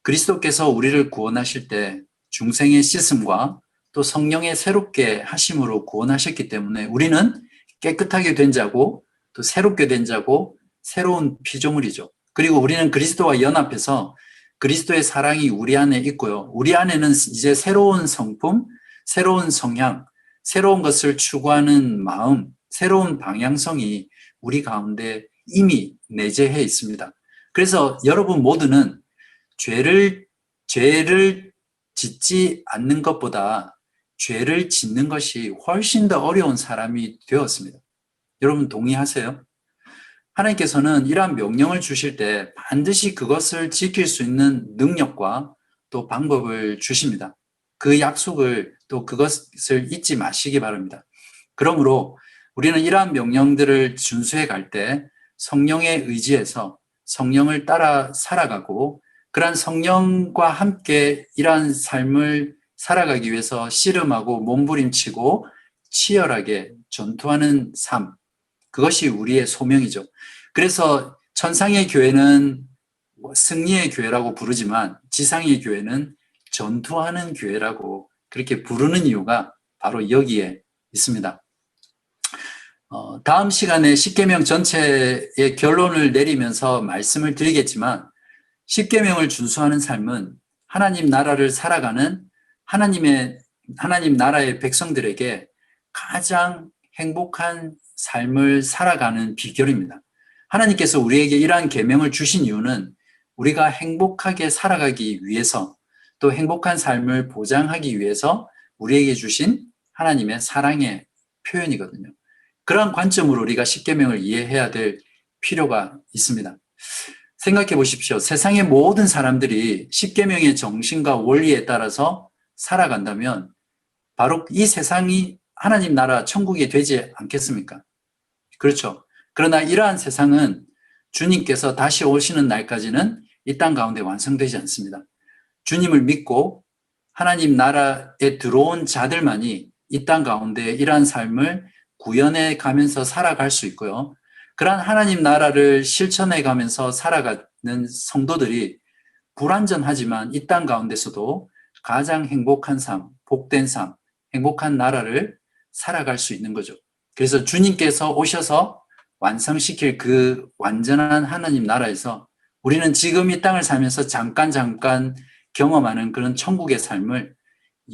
그리스도께서 우리를 구원하실 때 중생의 씻음과 또 성령의 새롭게 하심으로 구원하셨기 때문에 우리는 깨끗하게 된 자고 또 새롭게 된 자고 새로운 피조물이죠. 그리고 우리는 그리스도와 연합해서 그리스도의 사랑이 우리 안에 있고요. 우리 안에는 이제 새로운 성품, 새로운 성향, 새로운 것을 추구하는 마음, 새로운 방향성이 우리 가운데 이미 내재해 있습니다. 그래서 여러분 모두는 죄를 짓지 않는 것보다 죄를 짓는 것이 훨씬 더 어려운 사람이 되었습니다. 여러분 동의하세요? 하나님께서는 이러한 명령을 주실 때 반드시 그것을 지킬 수 있는 능력과 또 방법을 주십니다. 그 약속을 또 그것을 잊지 마시기 바랍니다. 그러므로 우리는 이러한 명령들을 준수해 갈 때 성령에 의지해서 성령을 따라 살아가고 그러한 성령과 함께 이러한 삶을 살아가기 위해서 씨름하고 몸부림치고 치열하게 전투하는 삶, 그것이 우리의 소명이죠. 그래서 천상의 교회는 승리의 교회라고 부르지만 지상의 교회는 전투하는 교회라고 그렇게 부르는 이유가 바로 여기에 있습니다. 다음 시간에 십계명 전체의 결론을 내리면서 말씀을 드리겠지만 십계명을 준수하는 삶은 하나님 나라를 살아가는 하나님 나라의 백성들에게 가장 행복한 삶을 살아가는 비결입니다. 하나님께서 우리에게 이러한 계명을 주신 이유는 우리가 행복하게 살아가기 위해서, 또 행복한 삶을 보장하기 위해서 우리에게 주신 하나님의 사랑의 표현이거든요. 그러한 관점으로 우리가 십계명을 이해해야 될 필요가 있습니다. 생각해 보십시오. 세상의 모든 사람들이 십계명의 정신과 원리에 따라서 살아간다면 바로 이 세상이 하나님 나라 천국이 되지 않겠습니까? 그렇죠. 그러나 이러한 세상은 주님께서 다시 오시는 날까지는 이 땅 가운데 완성되지 않습니다. 주님을 믿고 하나님 나라에 들어온 자들만이 이 땅 가운데 이러한 삶을 구현해 가면서 살아갈 수 있고요. 그러한 하나님 나라를 실천해 가면서 살아가는 성도들이 불완전하지만 이 땅 가운데서도 가장 행복한 삶, 복된 삶, 행복한 나라를 살아갈 수 있는 거죠. 그래서 주님께서 오셔서 완성시킬 그 완전한 하나님 나라에서 우리는 지금 이 땅을 살면서 잠깐 경험하는 그런 천국의 삶을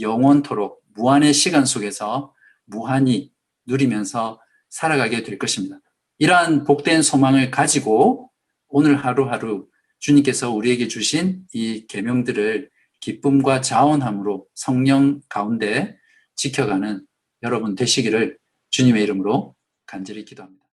영원토록 무한의 시간 속에서 무한히 누리면서 살아가게 될 것입니다. 이러한 복된 소망을 가지고 오늘 하루하루 주님께서 우리에게 주신 이 계명들을 기쁨과 자원함으로 성령 가운데 지켜가는 여러분 되시기를 주님의 이름으로 간절히 기도합니다.